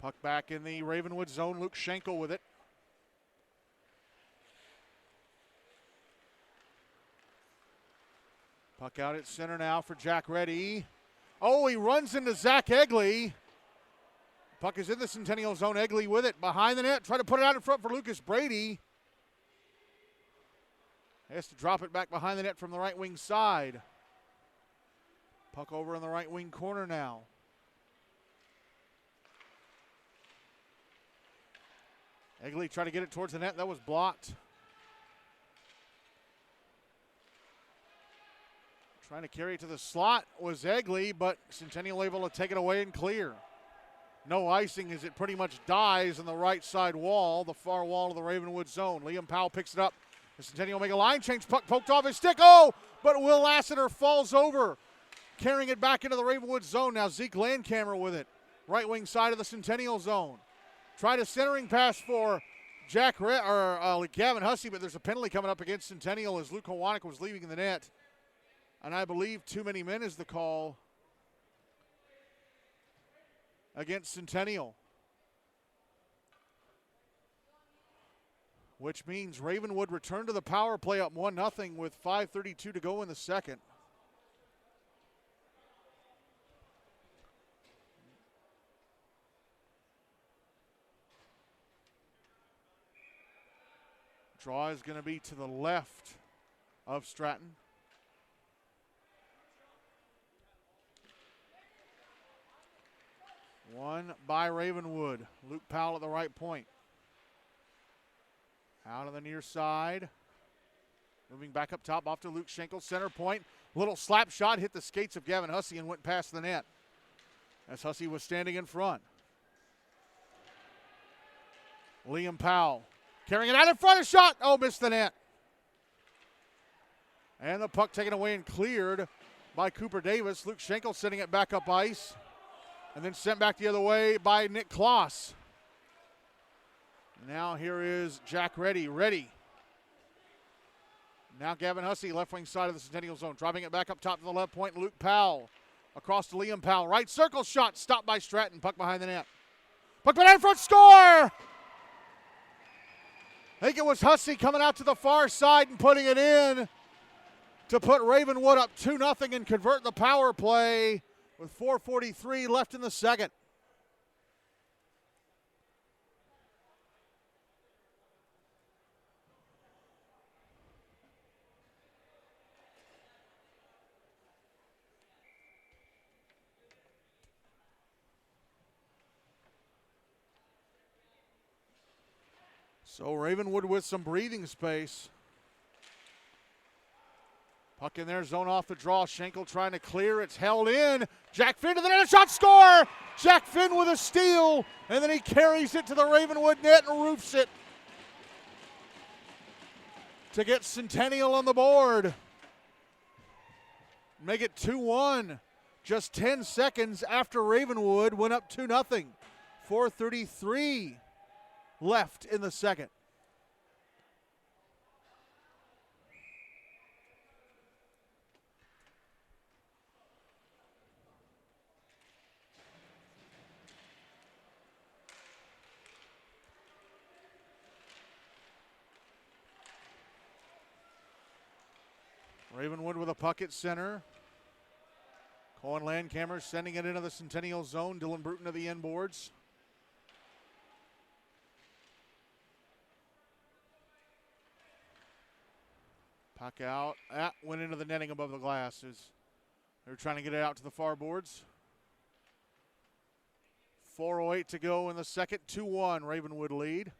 Puck back in the Ravenwood zone. Luke Schenkel with it. Puck out at center now for Jack Reddy. Oh, he runs into Zach Egli. Puck is in the Centennial zone. Egli with it behind the net. Try to put it out in front for Lucas Brady. He has to drop it back behind the net from the right wing side. Puck over in the right wing corner now. Egli tried to get it towards the net. That was blocked. Trying to carry it to the slot was Egli, but Centennial able to take it away and clear. No icing as it pretty much dies on the right side wall, the far wall of the Ravenwood zone. Liam Powell picks it up. The Centennial make a line change. Puck poked off his stick. Oh, but Will Lassiter falls over, carrying it back into the Ravenwood zone. Now Zeke Landcamer with it. Right wing side of the Centennial zone. Tried a centering pass for Gavin Hussey, but there's a penalty coming up against Centennial as Luke Hawanik was leaving the net. And I believe too many men is the call against Centennial. Which means Ravenwood return to the power play up 1-0 with 5:32 to go in the second. Draw is going to be to the left of Stratton. One by Ravenwood. Luke Powell at the right point. Out of the near side. Moving back up top off to Luke Schenkel. Center point. Little slap shot hit the skates of Gavin Hussey and went past the net as Hussey was standing in front. Liam Powell carrying it out in front of shot. Oh, missed the net. And the puck taken away and cleared by Cooper Davis. Luke Schenkel sending it back up ice. And then sent back the other way by Nick Kloss. Now here is Jack Reddy. Now Gavin Hussey, left wing side of the Centennial zone. Dropping it back up top to the left point. Luke Powell across to Liam Powell. Right circle shot stopped by Stratton. Puck behind the net. Puck behind in front, score! I think it was Hussey coming out to the far side and putting it in to put Ravenwood up 2-0 and convert the power play with 4:43 left in the second. So Ravenwood with some breathing space. Puck in there, zone off the draw. Schenkel trying to clear. It's held in. Jack Finn to the net, a shot, score! Jack Finn with a steal, and then he carries it to the Ravenwood net and roofs it to get Centennial on the board. Make it 2-1. Just 10 seconds after Ravenwood went up 2-0. 4:33 left in the second. Ravenwood with a puck at center. Cohen Landcamer sending it into the Centennial zone. Dylan Bruton to the end boards. Puck out. That went into the netting above the glass as they're trying to get it out to the far boards. 4:08 to go in the second. 2-1 Ravenwood lead.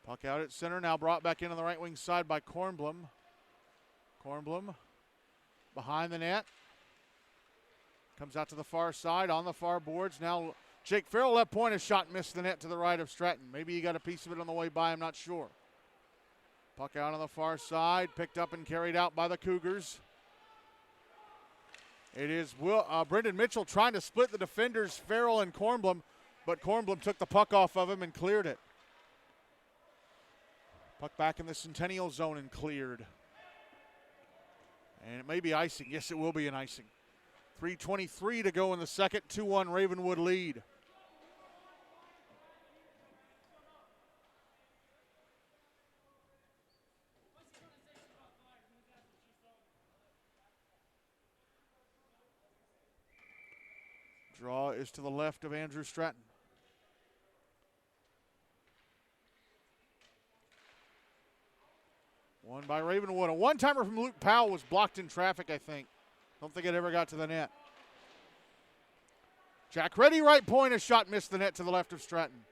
Puck out at center, now brought back in on the right wing side by Kornblum. Kornblum behind the net. Comes out to the far side, on the far boards. Now Jake Farrell, left point, a shot missed the net to the right of Stratton. Maybe he got a piece of it on the way by, I'm not sure. Puck out on the far side, picked up and carried out by the Cougars. It is Brendan Mitchell trying to split the defenders, Farrell and Kornblum, but Kornblum took the puck off of him and cleared it. Puck back in the Centennial zone and cleared. And it may be icing. Yes, it will be an icing. 3:23 to go in the second, 2-1 Ravenwood lead. Draw is to the left of Andrew Stratton. Won by Ravenwood. A one-timer from Luke Powell was blocked in traffic, I think. Don't think it ever got to the net. Jack Reddy, right point, a shot missed the net to the left of Stratton.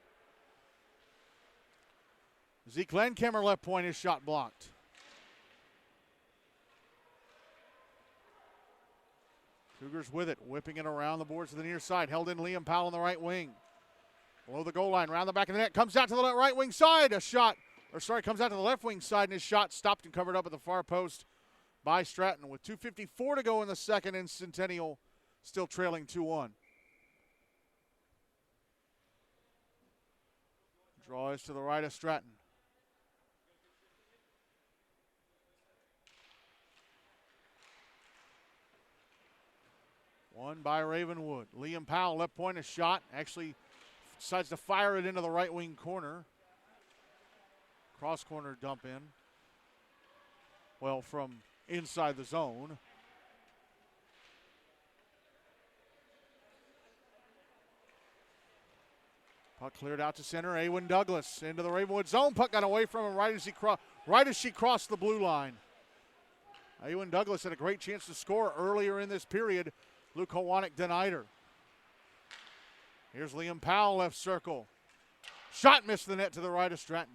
Zeke Landkammer, left point, his shot blocked. Cougars with it, whipping it around the boards to the near side. Held in Liam Powell on the right wing. Below the goal line, around the back of the net. Comes out to the right wing side. Comes out to the left wing side, and his shot stopped and covered up at the far post by Stratton. With 2:54 to go in the second, and Centennial still trailing 2-1. Draw is to the right of Stratton. Won by Ravenwood. Liam Powell, left point, a shot. Actually decides to fire it into the right wing corner. Cross corner dump in. Well, from inside the zone. Puck cleared out to center. Awen Douglas into the Ravenwood zone. Puck got away from him right as she crossed the blue line. Awen Douglas had a great chance to score earlier in this period. Luke Hovanek denied her. Here's Liam Powell, left circle. Shot missed the net to the right of Stratton.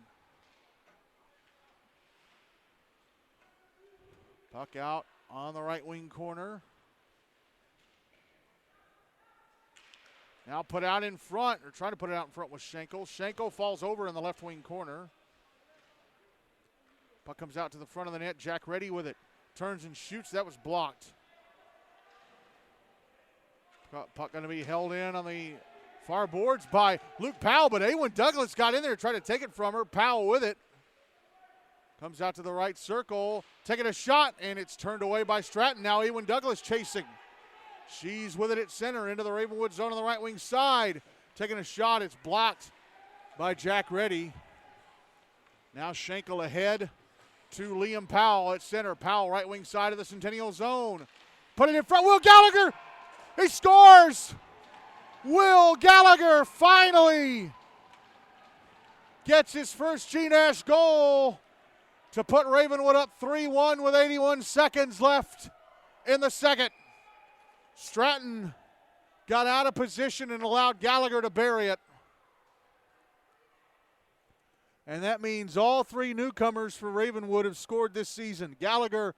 Puck out on the right wing corner. Now put out in front, or trying to put it out in front with Schenkel. Schenkel falls over in the left wing corner. Puck comes out to the front of the net. Jack Reddy with it. Turns and shoots. That was blocked. Puck going to be held in on the far boards by Luke Powell, but Awen Douglas got in there trying to take it from her. Powell with it. Comes out to the right circle, taking a shot, and it's turned away by Stratton. Now Awen Douglas chasing. She's with it at center into the Ravenwood zone on the right wing side. Taking a shot, it's blocked by Jack Reddy. Now Schenkel ahead to Liam Powell at center. Powell right wing side of the Centennial zone. Put it in front, Will Gallagher! He scores! Will Gallagher finally gets his first GNASH goal to put Ravenwood up 3-1 with 81 seconds left in the second. Stratton got out of position and allowed Gallagher to bury it. And that means all three newcomers for Ravenwood have scored this season. Gallagher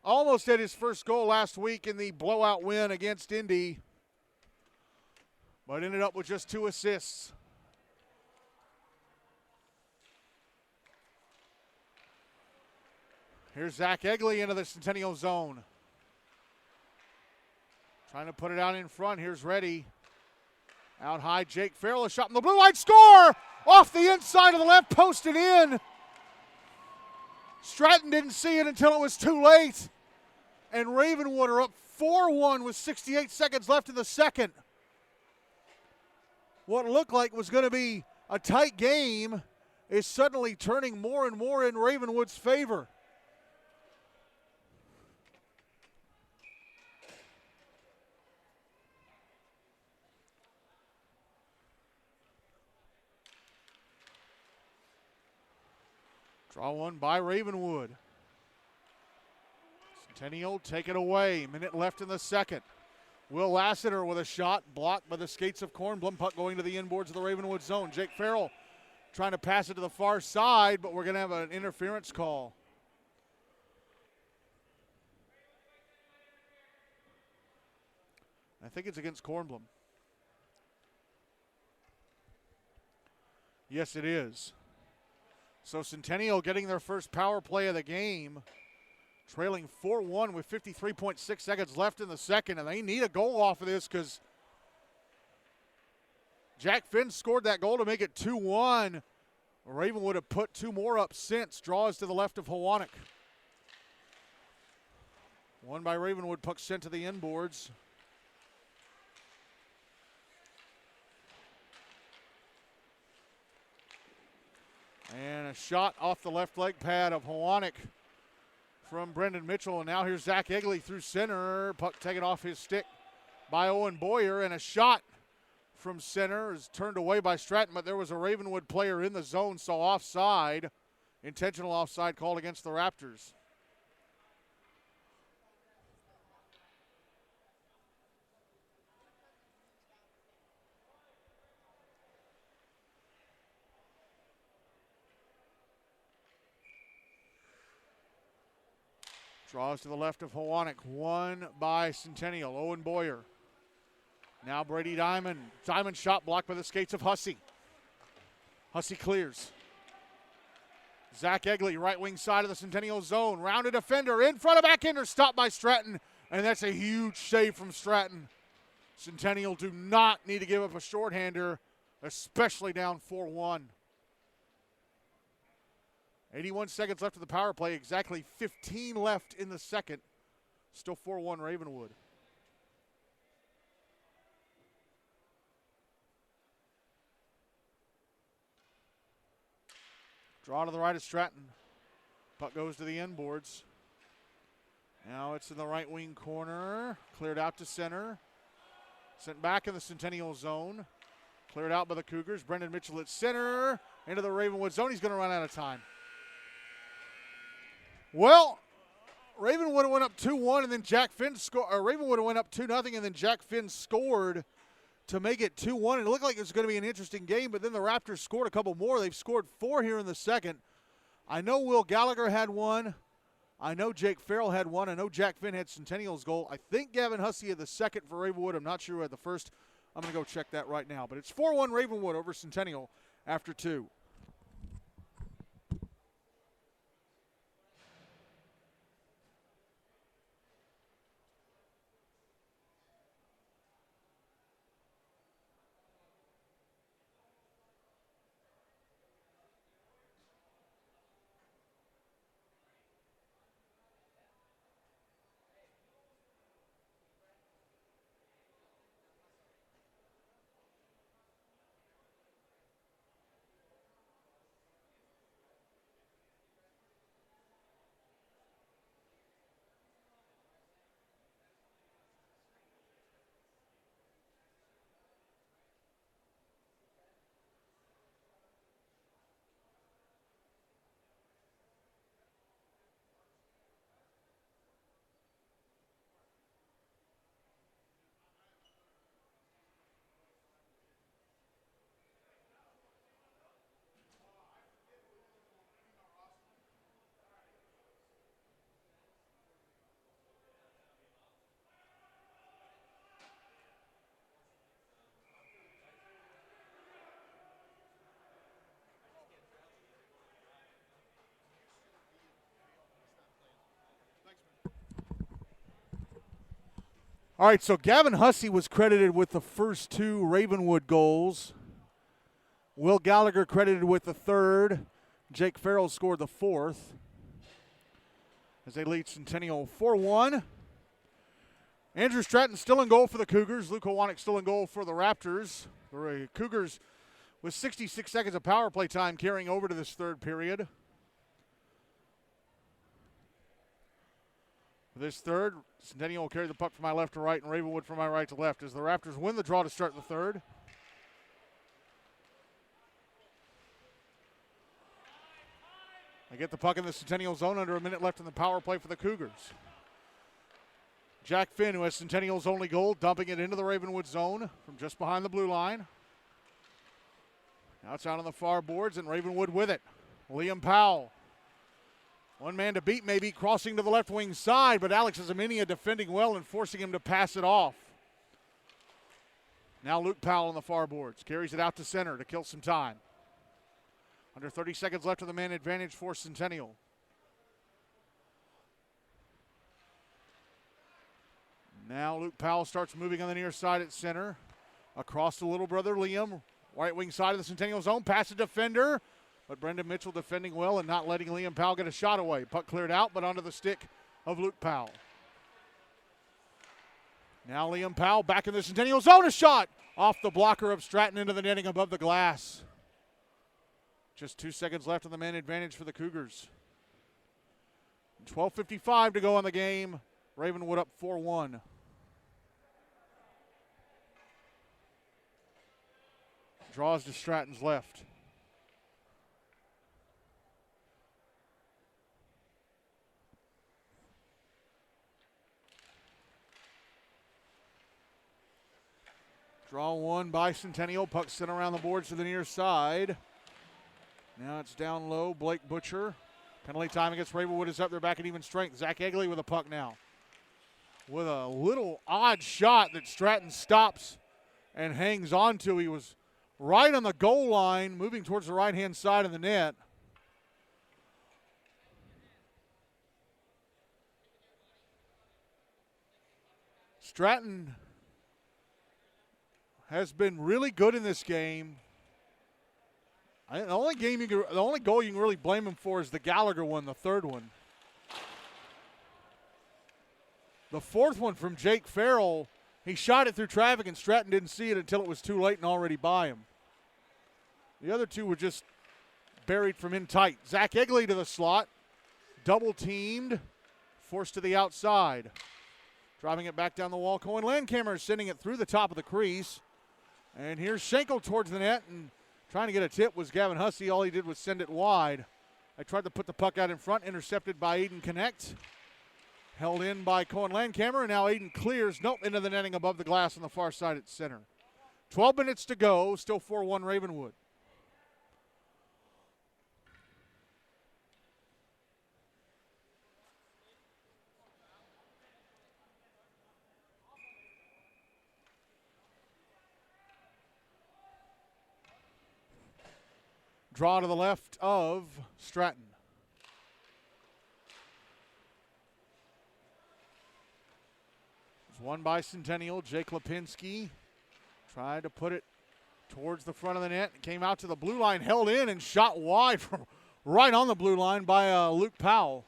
almost had his first goal last week in the blowout win against Indy, but ended up with just 2 assists. Here's Zach Egli into the Centennial zone. Trying to put it out in front. Here's Reddy. Out high, Jake Farrell, a shot in the blue line. Score! Off the inside of the left post and in. Stratton didn't see it until it was too late. And Ravenwood are up 4-1 with 68 seconds left in the second. What looked like was going to be a tight game is suddenly turning more and more in Ravenwood's favor. Draw one by Ravenwood. Centennial take it away. Minute left in the second. Will Lassiter with a shot blocked by the skates of Kornblum. Puck going to the inboards of the Ravenwood zone. Jake Farrell trying to pass it to the far side, but we're going to have an interference call. I think it's against Kornblum. Yes, it is. So Centennial getting their first power play of the game, trailing 4-1 with 53.6 seconds left in the second, and they need a goal off of this because Jack Finn scored that goal to make it 2-1. Ravenwood have put two more up since. Draws to the left of Hawanik. One by Ravenwood, puck sent to the inboards. And a shot off the left leg pad of Hawanik from Brendan Mitchell. And now here's Zach Egli through center. Puck taken off his stick by Owen Boyer. And a shot from center is turned away by Stratton, but there was a Ravenwood player in the zone, so offside. Intentional offside called against the Raptors. Draws to the left of Hawanik. One by Centennial. Owen Boyer. Now Brady Diamond. Diamond shot blocked by the skates of Hussey. Hussey clears. Zach Egli, right wing side of the Centennial zone. Rounded defender in front of backhander. Stopped by Stratton. And that's a huge save from Stratton. Centennial do not need to give up a shorthander, especially down 4-1. 81 seconds left of the power play. Exactly 15 left in the second. Still 4-1 Ravenwood. Draw to the right of Stratton. Puck goes to the inboards. Now it's in the right wing corner. Cleared out to center. Sent back in the Centennial zone. Cleared out by the Cougars. Brendan Mitchell at center. Into the Ravenwood zone. He's going to run out of time. Well, Ravenwood went up 2-1 and then Jack Finn scored. Ravenwood went up 2-0 and then Jack Finn scored to make it 2-1. It looked like it was going to be an interesting game, but then the Raptors scored a couple more. They've scored 4 here in the second. I know Will Gallagher had one. I know Jake Farrell had one. I know Jack Finn had Centennial's goal. I think Gavin Hussey had the second for Ravenwood. I'm not sure who had the first. I'm going to go check that right now. But it's 4-1 Ravenwood over Centennial after 2. All right, so Gavin Hussey was credited with the first 2 Ravenwood goals. Will Gallagher credited with the third. Jake Farrell scored the 4th. As they lead Centennial 4-1. Andrew Stratton still in goal for the Cougars. Luke Hawanik still in goal for the Raptors. The Cougars with 66 seconds of power play time carrying over to this third period. For this third, Centennial will carry the puck from my left to right and Ravenwood from my right to left as the Raptors win the draw to start the third. They get the puck in the Centennial zone under a minute left in the power play for the Cougars. Jack Finn, who has Centennial's only goal, dumping it into the Ravenwood zone from just behind the blue line. Now it's out on the far boards and Ravenwood with it. Liam Powell. One man to beat, maybe crossing to the left wing side, but Alex Azaminia defending well and forcing him to pass it off. Now Luke Powell on the far boards. Carries it out to center to kill some time. Under 30 seconds left of the man advantage for Centennial. Now Luke Powell starts moving on the near side at center. Across to little brother Liam. Right wing side of the Centennial zone. Pass to defender. But Brendan Mitchell defending well and not letting Liam Powell get a shot away. Puck cleared out, but onto the stick of Luke Powell. Now Liam Powell back in the Centennial zone. A shot off the blocker of Stratton into the netting above the glass. Just 2 seconds left on the man advantage for the Cougars. 12:55 to go on the game. Ravenwood up 4-1. Draws to Stratton's left. Draw one by Centennial. Puck sent around the boards to the near side. Now it's down low. Blake Butcher. Penalty time against Ravenwood is up. They're back at even strength. Zach Egli with a puck now. With a little odd shot that Stratton stops and hangs on to. He was right on the goal line, moving towards the right-hand side of the net. Stratton has been really good in this game. The only goal you can really blame him for is the Gallagher one, the third one. The fourth one from Jake Farrell, he shot it through traffic and Stratton didn't see it until it was too late and already by him. The other two were just buried from in tight. Zach Egli to the slot, double teamed, forced to the outside. Driving it back down the wall, Cohen Landcamer sending it through the top of the crease. And here's Schenkel towards the net, and trying to get a tip was Gavin Hussey. All he did was send it wide. I tried to put the puck out in front, intercepted by Aiden Connect. Held in by Cohen Landcamer, and now Aiden clears. Nope, into the netting above the glass on the far side at center. 12 minutes to go, still 4-1 Ravenwood. Draw to the left of Stratton. It's won by Centennial. Jake Lipinski tried to put it towards the front of the net. It came out to the blue line, held in, and shot wide from right on the blue line by Luke Powell.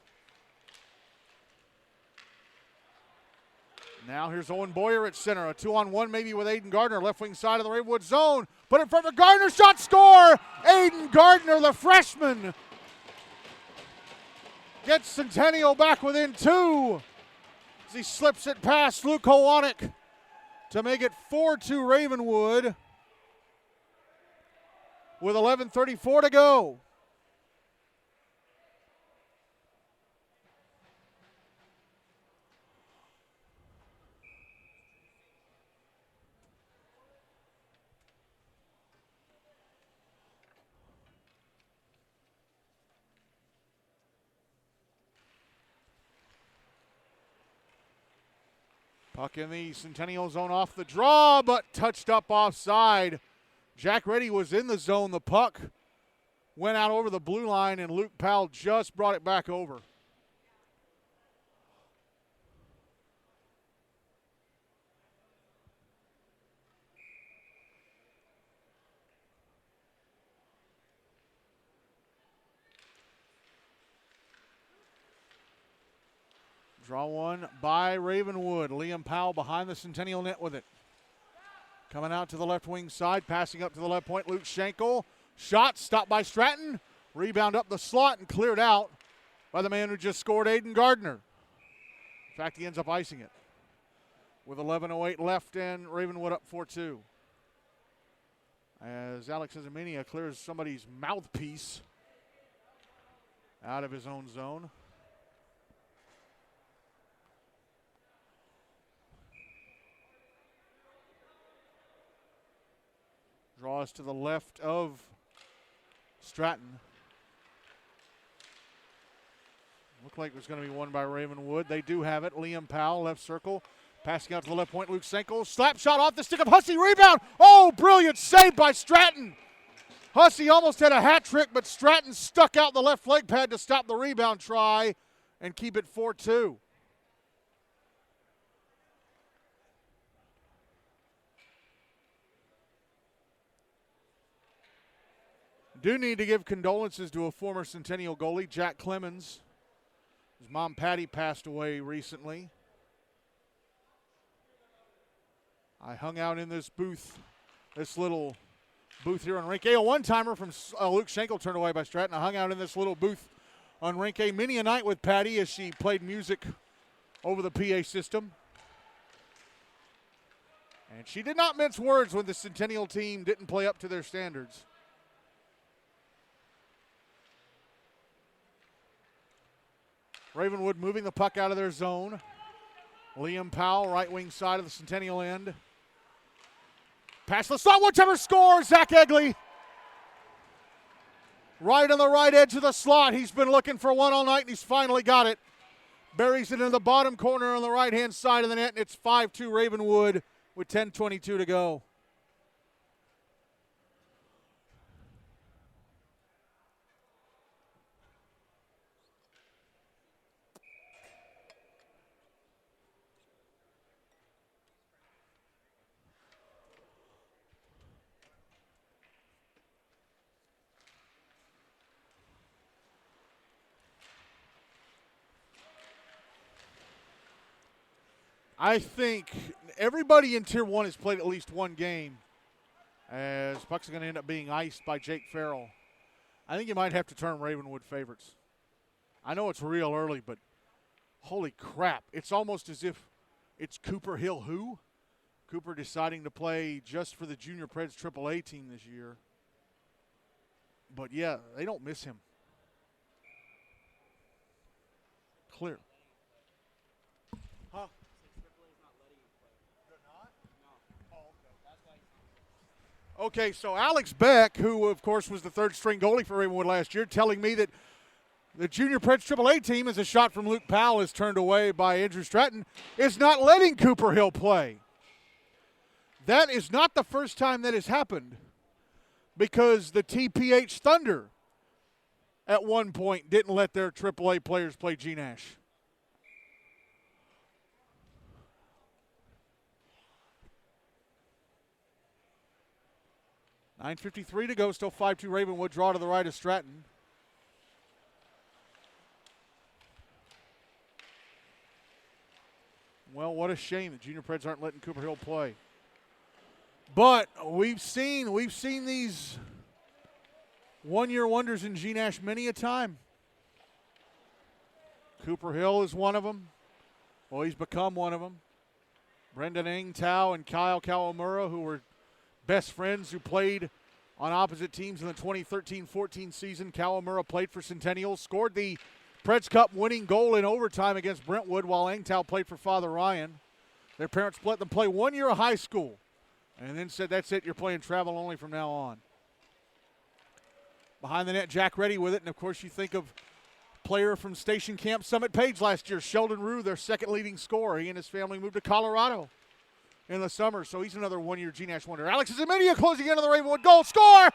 Now here's Owen Boyer at center. A 2-on-1 maybe with Aiden Gardner. Left wing side of the Ravenwood zone. Put in front of Gardner. Shot, score! Aiden Gardner, the freshman, gets Centennial back within two as he slips it past Luke Howanek to make it 4-2 Ravenwood with 11:34 to go. Puck in the Centennial zone off the draw, but touched up offside. Jack Reddy was in the zone. The puck went out over the blue line, and Luke Powell just brought it back over. Draw one by Ravenwood. Liam Powell behind the Centennial net with it. Coming out to the left wing side, passing up to the left point, Luke Schenkel. Shot stopped by Stratton. Rebound up the slot and cleared out by the man who just scored, Aiden Gardner. In fact, he ends up icing it. With 11:08 left and Ravenwood up 4-2. As Alex Izaminia clears somebody's mouthpiece out of his own zone. Draws to the left of Stratton. Looked like it was going to be won by Ravenwood. They do have it. Liam Powell, left circle. Passing out to the left point, Luke Schenkel. Slap shot off the stick of Hussey. Rebound. Oh, brilliant save by Stratton. Hussey almost had a hat trick, but Stratton stuck out the left leg pad to stop the rebound try and keep it 4-2. Do need to give condolences to a former Centennial goalie, Jack Clemens. His mom, Patty, passed away recently. I hung out in this booth, this little booth here on rink A. A one-timer from Luke Schenkel turned away by Stratton. I hung out in this little booth on rink A many a night with Patty as she played music over the PA system. And she did not mince words when the Centennial team didn't play up to their standards. Ravenwood moving the puck out of their zone. Liam Powell, right wing side of the Centennial end. Pass the slot, one-timer scores, Zach Egli. Right on the right edge of the slot. He's been looking for one all night, and he's finally got it. Buries it in the bottom corner on the right-hand side of the net, and it's 5-2 Ravenwood with 10:22 to go. I think everybody in Tier 1 has played at least one game, as pucks are going to end up being iced by Jake Farrell. I think you might have to turn Ravenwood favorites. I know it's real early, but holy crap. It's almost as if it's Cooper Hill who? Cooper deciding to play just for the Junior Preds AAA team this year. But, yeah, they don't miss him. Clear. Huh? Okay, so Alex Beck, who, of course, was the third-string goalie for Ravenwood last year, telling me that the Junior Preds AAA team, as a shot from Luke Powell is turned away by Andrew Stratton, is not letting Cooper Hill play. That is not the first time that has happened, because the TPH Thunder at one point didn't let their AAA players play GNASH. .9:53 to go, still 5-2 Ravenwood. Draw to the right of Stratton. Well, what a shame that Junior Preds aren't letting Cooper Hill play. But we've seen these one-year wonders in GNASH many a time. Cooper Hill is one of them. Well, he's become one of them. Brendan Angtao and Kyle Kawamura, who were best friends, who played on opposite teams in the 2013-14 season. Kawamura played for Centennial, scored the Preds Cup winning goal in overtime against Brentwood while Angtao played for Father Ryan. Their parents let them play 1 year of high school and then said, that's it, you're playing travel only from now on. Behind the net, Jack Reddy with it, and of course you think of player from Station Camp Summit Page last year, Sheldon Rue, their second leading scorer. He and his family moved to Colorado in the summer, so he's another one-year GNASH wonder. Alexis Amedia closing in on the Ravenwood goal. Score!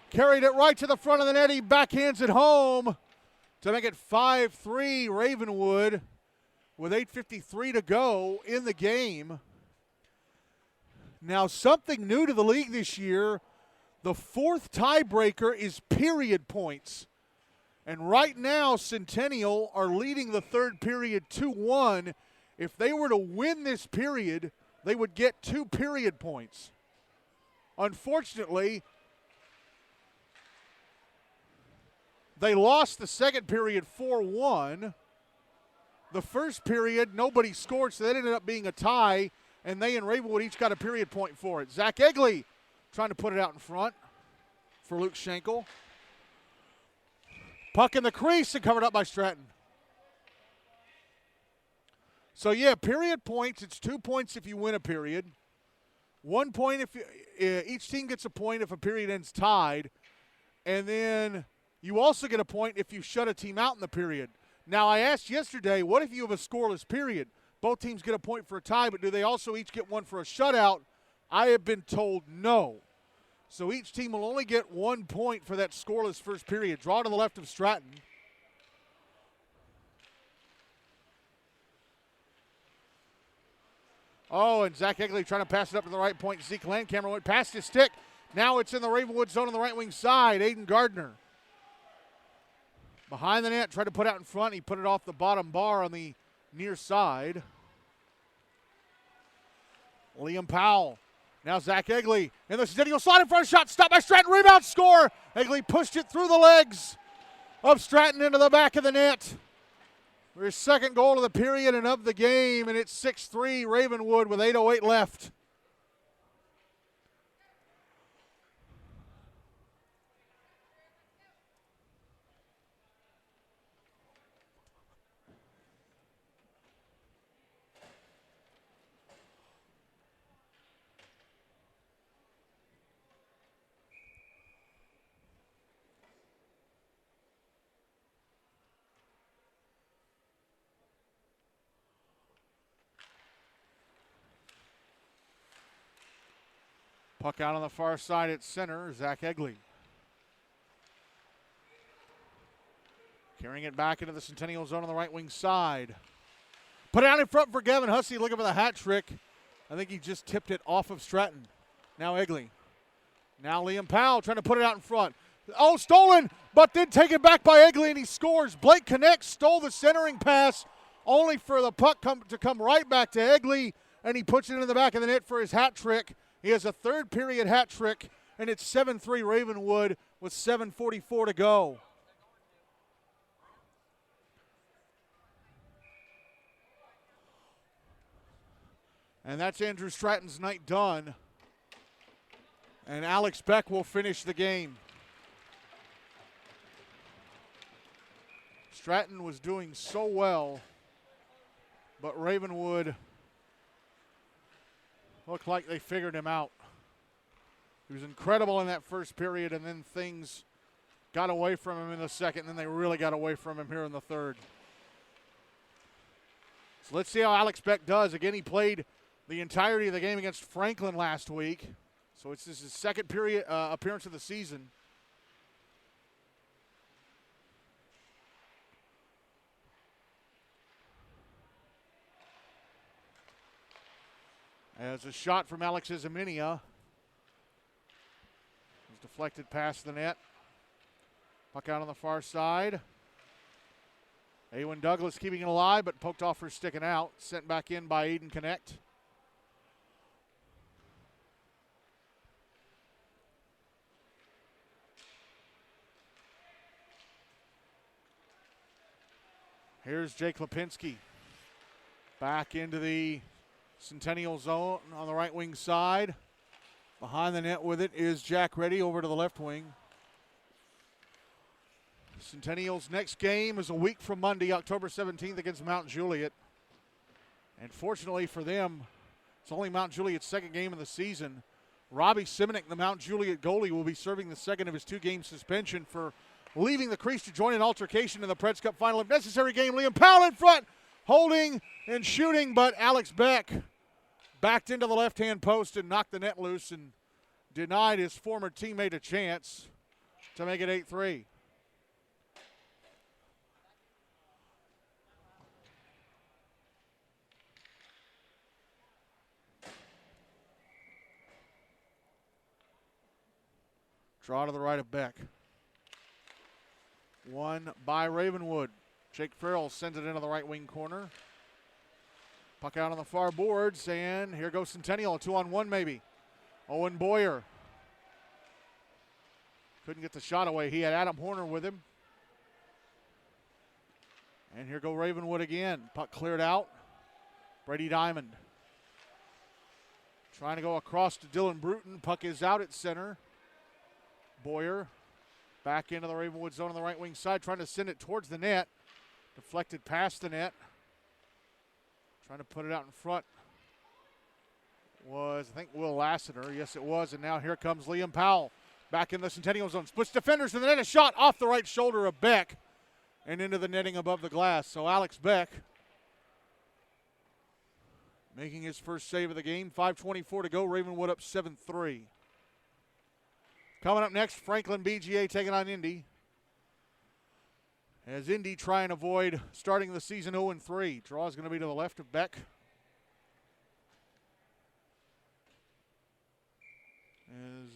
Carried it right to the front of the net. He backhands it home to make it 5-3 Ravenwood with 8:53 to go in the game. Now, something new to the league this year, the fourth tiebreaker is period points. And right now, Centennial are leading the third period 2-1. If they were to win this period, they would get 2 period points. Unfortunately, they lost the second period 4-1. The first period, nobody scored, so that ended up being a tie, and they and Ravenwood each got a period point for it. Zach Egli trying to put it out in front for Luke Schenkel. Puck in the crease and covered up by Stratton. So, yeah, period points. It's 2 points if you win a period. 1 point if each team gets a point if a period ends tied. And then you also get a point if you shut a team out in the period. Now, I asked yesterday, what if you have a scoreless period? Both teams get a point for a tie, but do they also each get one for a shutout I have been told no. So each team will only get 1 point for that scoreless first period. Draw to the left of Stratton. Oh, and Zach Egli trying to pass it up to the right point. Zeke Landcamer went past his stick. Now it's in the Ravenwood zone on the right wing side. Aiden Gardner. Behind the net, tried to put out in front. He put it off the bottom bar on the near side. Liam Powell. Now Zach Egli. And the Centennial slide in front of shot. Stopped by Stratton. Rebound score. Egli pushed it through the legs of Stratton into the back of the net. For his second goal of the period and of the game. And it's 6-3 Ravenwood with 8:08 left. Puck out on the far side at center, Zach Egli. Carrying it back into the Centennial zone on the right wing side. Put it out in front for Gavin Hussey, looking for the hat trick. I think he just tipped it off of Stratton. Now Egli. Now Liam Powell trying to put it out in front. Oh, stolen, but then taken back by Egli, and he scores. Blake Connect stole the centering pass, only for the puck to come right back to Egli, and he puts it in the back of the net for his hat trick. He has a third period hat trick, and it's 7-3 Ravenwood with 7:44 to go. And that's Andrew Stratton's night done. And Alex Beck will finish the game. Stratton was doing so well, but Ravenwood looked like they figured him out. He was incredible in that first period, and then things got away from him in the second, and then they really got away from him here in the third. So let's see how Alex Beck does. Again, he played the entirety of the game against Franklin last week. So it's his second period appearance of the season. As a shot from Alex Izaminia. It's deflected past the net. Puck out on the far side. Awen Douglas keeping it alive, but poked off for sticking out. Sent back in by Aiden Connect. Here's Jake Lipinski. Back into the Centennial zone on the right wing side. Behind the net with it is Jack Reddy over to the left wing. Centennial's next game is a week from Monday, October 17th against Mount Juliet. And fortunately for them, it's only Mount Juliet's second game of the season. Robbie Simonek, the Mount Juliet goalie, will be serving the second of his 2-game suspension for leaving the crease to join an altercation in the Preds Cup final. If necessary, game Liam Powell in front, holding and shooting, but Alex Beck backed into the left-hand post and knocked the net loose and denied his former teammate a chance to make it 8-3. Draw to the right of Beck. One by Ravenwood. Jake Farrell sends it into the right wing corner. Puck out on the far boards, and here goes Centennial, a 2-on-1 maybe. Owen Boyer. Couldn't get the shot away. He had Adam Horner with him. And here go Ravenwood again. Puck cleared out. Brady Diamond. Trying to go across to Dylan Bruton. Puck is out at center. Boyer back into the Ravenwood zone on the right wing side, trying to send it towards the net. Deflected past the net. Trying to put it out in front was, I think, Will Lassiter. Yes, it was. And now here comes Liam Powell back in the Centennial zone. Splits defenders to the net. A shot off the right shoulder of Beck and into the netting above the glass. So Alex Beck making his first save of the game. 5:24 to go. Ravenwood up 7-3. Coming up next, Franklin BGA taking on Indy. As Indy try and avoid starting the season 0-3. Draw is going to be to the left of Beck. As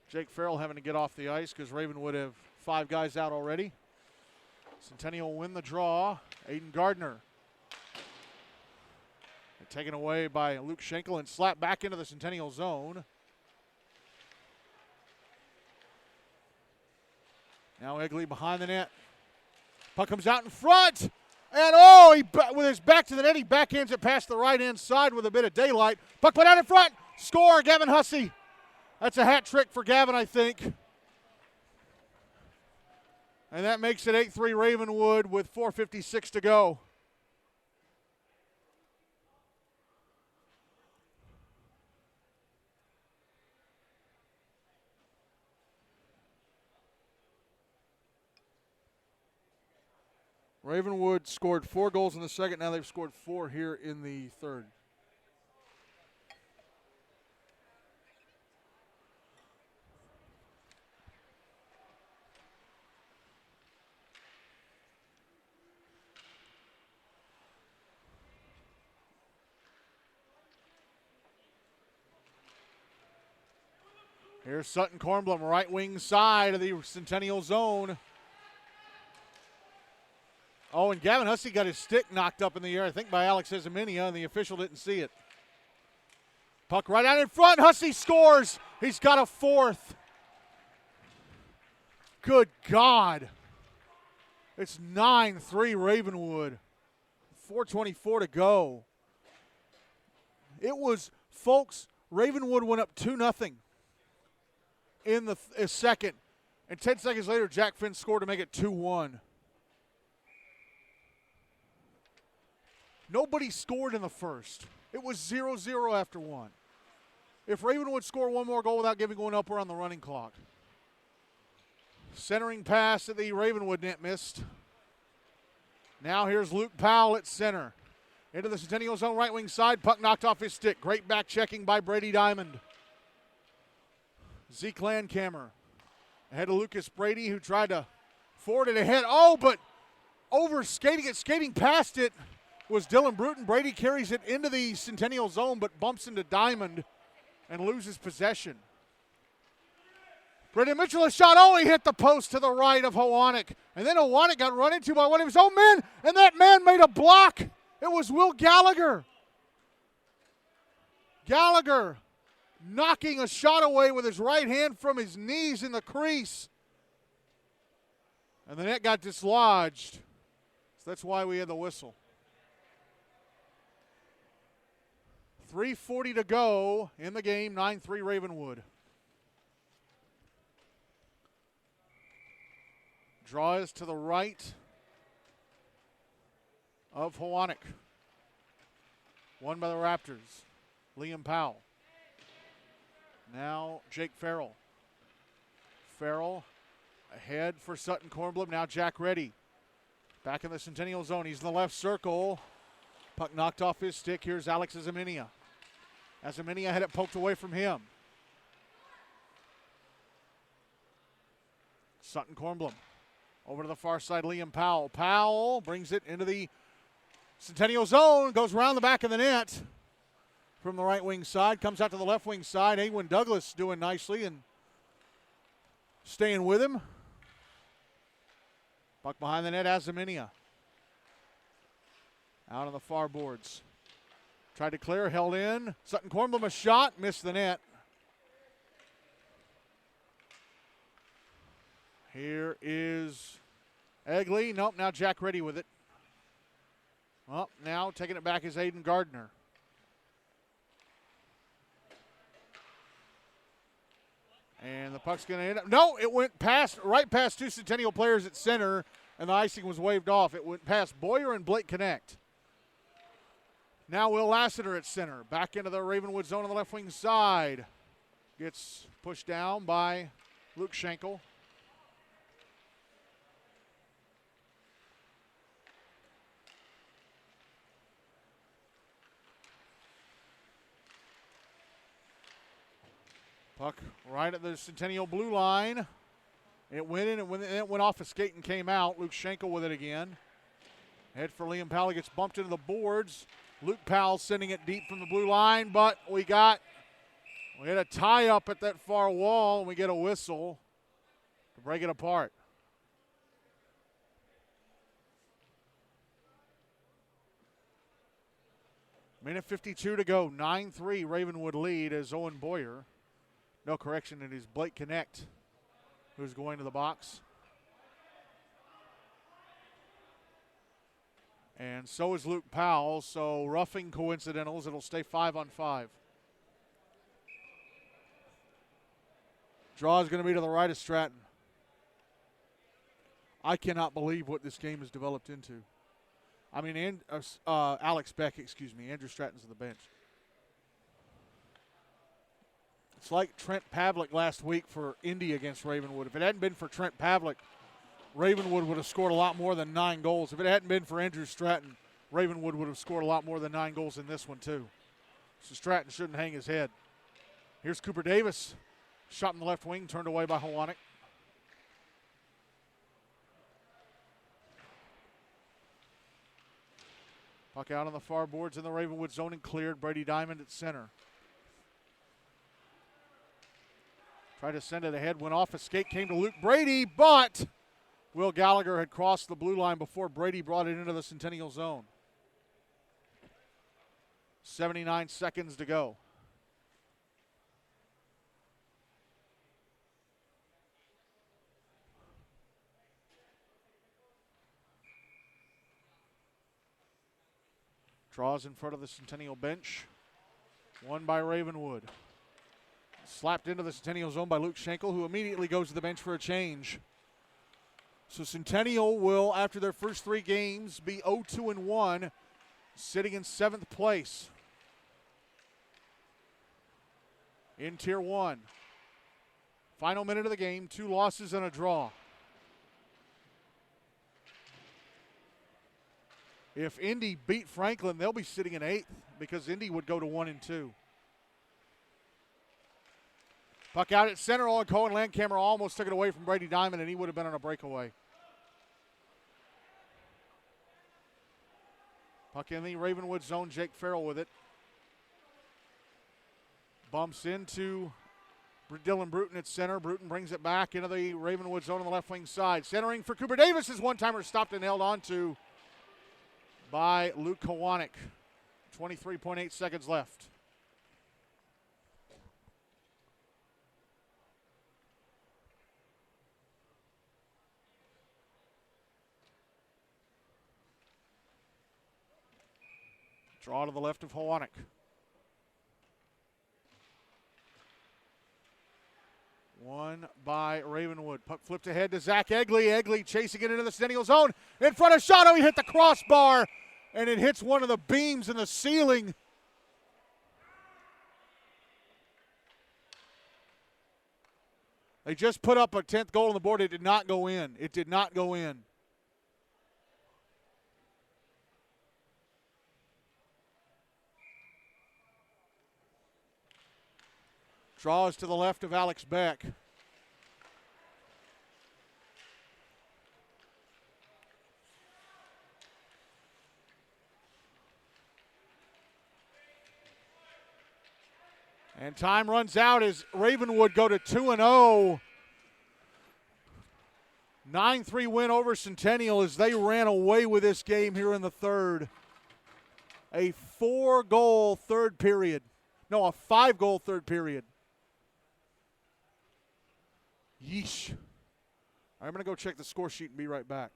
Jake Farrell having to get off the ice because Ravenwood have 5 guys out already. Centennial win the draw. Aiden Gardner. Taken away by Luke Schenkel and slapped back into the Centennial zone. Now Egli behind the net. Puck comes out in front. And with his back to the net, he backhands it past the right-hand side with a bit of daylight. Puck put out in front. Score, Gavin Hussey. That's a hat trick for Gavin, I think. And that makes it 8-3 Ravenwood with 4:56 to go. Ravenwood scored 4 goals in the second. Now they've scored 4 here in the third. Here's Sutton Kornblum, right wing side of the Centennial zone. Oh, and Gavin Hussey got his stick knocked up in the air, I think by Alex Ezeminia, and the official didn't see it. Puck right out in front. Hussey scores. He's got a 4th. Good God. It's 9-3 Ravenwood. 4:24 to go. It was, folks, Ravenwood went up 2-0 in the second. And 10 seconds later, Jack Finn scored to make it 2-1. Nobody scored in the first. It was 0-0 after 1. If Ravenwood score one more goal without giving one up, we're on the running clock. Centering pass at the Ravenwood net missed. Now here's Luke Powell at center. Into the Centennial zone, right wing side. Puck knocked off his stick. Great back checking by Brady Diamond. Zeke Landcamer ahead of Lucas Brady, who tried to forward it ahead. Oh, but skating past it was Dylan Bruton. Brady carries it into the Centennial zone, but bumps into Diamond and loses possession. Brendan Mitchell, a shot. Oh, he hit the post to the right of Howanek. And then Howanek got run into by one of his own men, and that man made a block. It was Will Gallagher. Gallagher knocking a shot away with his right hand from his knees in the crease. And the net got dislodged. So that's why we had the whistle. 3:40 to go in the game, 9-3 Ravenwood. Draw is to the right of Howanek. Won by the Raptors. Liam Powell. Now Jake Farrell. Farrell ahead for Sutton Kornblum. Now Jack Reddy. Back in the Centennial zone. He's in the left circle. Puck knocked off his stick. Here's Alex Ezeminia. Ezeminia had it poked away from him. Sutton Kornblum. Over to the far side, Liam Powell. Powell brings it into the Centennial zone. Goes around the back of the net from the right wing side. Comes out to the left wing side. Awen Douglas doing nicely and staying with him. Puck behind the net, Ezeminia. Out on the far boards. Tried to clear, held in. Sutton Kornblum a shot, missed the net. Here is Egli. Nope, now Jack Reddy with it. Well, now taking it back is Aiden Gardner. And the puck's going to end up. No, it went right past 2 Centennial players at center, and the icing was waved off. It went past Boyer and Blake Connect. Now Will Lassiter at center. Back into the Ravenwood zone on the left wing side. Gets pushed down by Luke Schenkel. Puck right at the Centennial blue line. It went in, and it went off a skate and came out. Luke Schenkel with it again. Head for Liam Powell, gets bumped into the boards. Luke Powell sending it deep from the blue line, but we had a tie up at that far wall, and we get a whistle to break it apart. Minute 52 to go. 9-3 Ravenwood lead as Owen Boyer. No correction, it is Blake Connect who's going to the box. And so is Luke Powell, so roughing coincidentals. It'll stay 5-on-5. Draw is going to be to the right of Stratton. I cannot believe what this game has developed into. I mean, Alex Beck, excuse me. Andrew Stratton's on the bench. It's like Trent Pavlik last week for Indy against Ravenwood. If it hadn't been for Trent Pavlik, Ravenwood would have scored a lot more than 9 goals. If it hadn't been for Andrew Stratton, Ravenwood would have scored a lot more than 9 goals in this one too. So Stratton shouldn't hang his head. Here's Cooper Davis. Shot in the left wing, turned away by Hawanick. Puck out on the far boards in the Ravenwood zone and cleared. Brady Diamond at center. Tried to send it ahead, went off a skate, came to Luke Brady, but Will Gallagher had crossed the blue line before Brady brought it into the Centennial zone. 79 seconds to go. Draws in front of the Centennial bench. Won by Ravenwood. Slapped into the Centennial zone by Luke Schenkel, who immediately goes to the bench for a change. So Centennial will, after their first 3 games, be 0-2-1, sitting in 7th place in Tier 1. Final minute of the game, 2 losses and a draw. If Indy beat Franklin, they'll be sitting in 8th because Indy would go to 1-2. Puck out at center. Owen Cohen Landcamera almost took it away from Brady Diamond, and he would have been on a breakaway. Puck in the Ravenwood zone. Jake Farrell with it. Bumps into Dylan Bruton at center. Bruton brings it back into the Ravenwood zone on the left wing side. Centering for Cooper Davis. His one-timer stopped and held on to by Luke Hawanick. 23.8 seconds left. Draw to the left of Hawanick. Won by Ravenwood. Puck flipped ahead to Zach Egli. Egli chasing it into the Centennial zone. In front of Shadow, he hit the crossbar, and it hits one of the beams in the ceiling. They just put up a 10th goal on the board. It did not go in. It did not go in. Draws to the left of Alex Beck. And time runs out as Ravenwood go to 2-0. 9-3 win over Centennial as they ran away with this game here in the third. A 4-goal third period. No, a 5-goal third period. Yeesh. I'm going to go check the score sheet and be right back.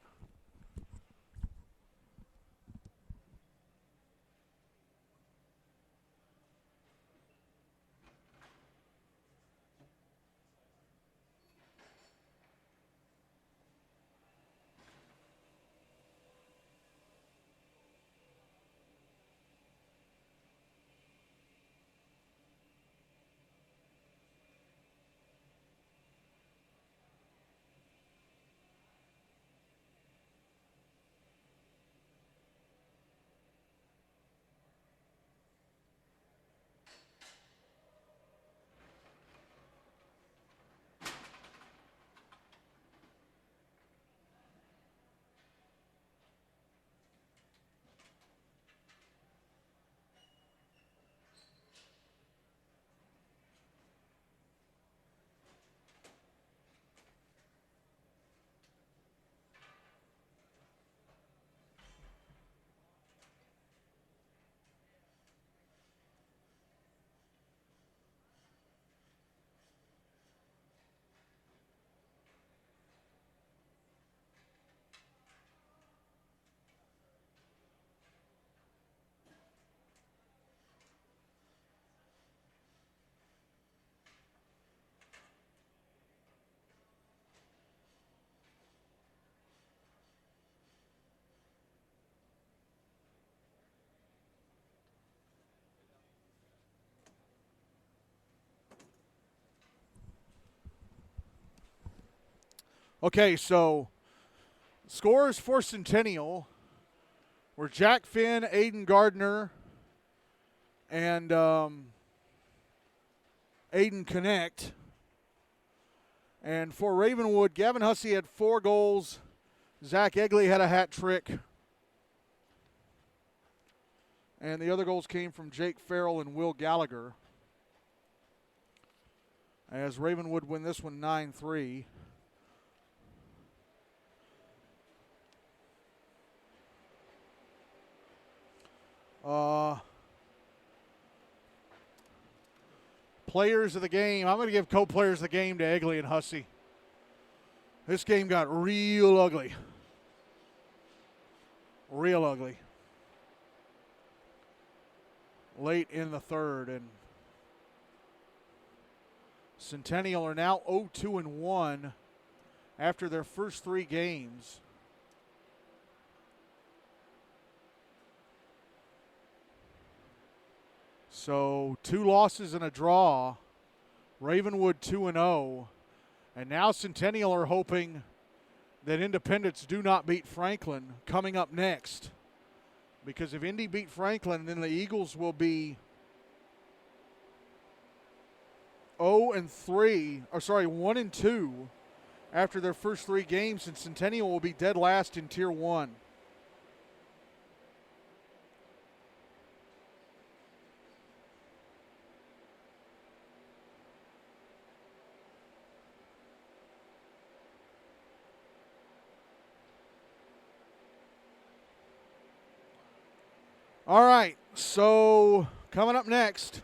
Okay, so scores for Centennial were Jack Finn, Aiden Gardner, and Aiden Connect. And for Ravenwood, Gavin Hussey had 4 goals. Zach Egli had a hat trick. And the other goals came from Jake Farrell and Will Gallagher. As Ravenwood win this one 9-3. Players of the game. I'm going to give co-players of the game to Egli and Hussey. This game got real ugly. Real ugly. Late in the third, and Centennial are now 0-2-1 after their first 3 games. So 2 losses and a draw. Ravenwood 2-0. And now Centennial are hoping that Independence do not beat Franklin coming up next. Because if Indy beat Franklin, then the Eagles will be 1-2 after their first 3 games, and Centennial will be dead last in Tier 1. All right, so coming up next,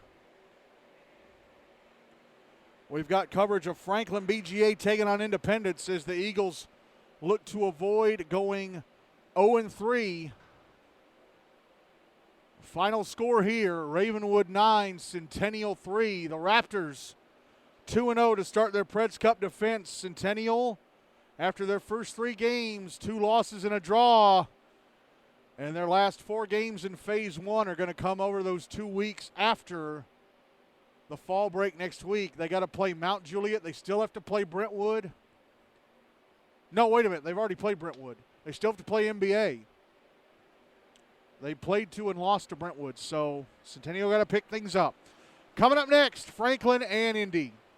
we've got coverage of Franklin BGA taking on Independence as the Eagles look to avoid going 0-3. Final score here, Ravenwood 9, Centennial 3. The Raptors 2-0 to start their Preds Cup defense. Centennial, after their first 3 games, 2 losses and a draw. And their last 4 games in Phase 1 are going to come over those 2 weeks after the fall break next week. They got to play Mount Juliet. They still have to play Brentwood. No, wait a minute. They've already played Brentwood. They still have to play MBA. They played 2 and lost to Brentwood, so Centennial got to pick things up. Coming up next, Franklin and Indy.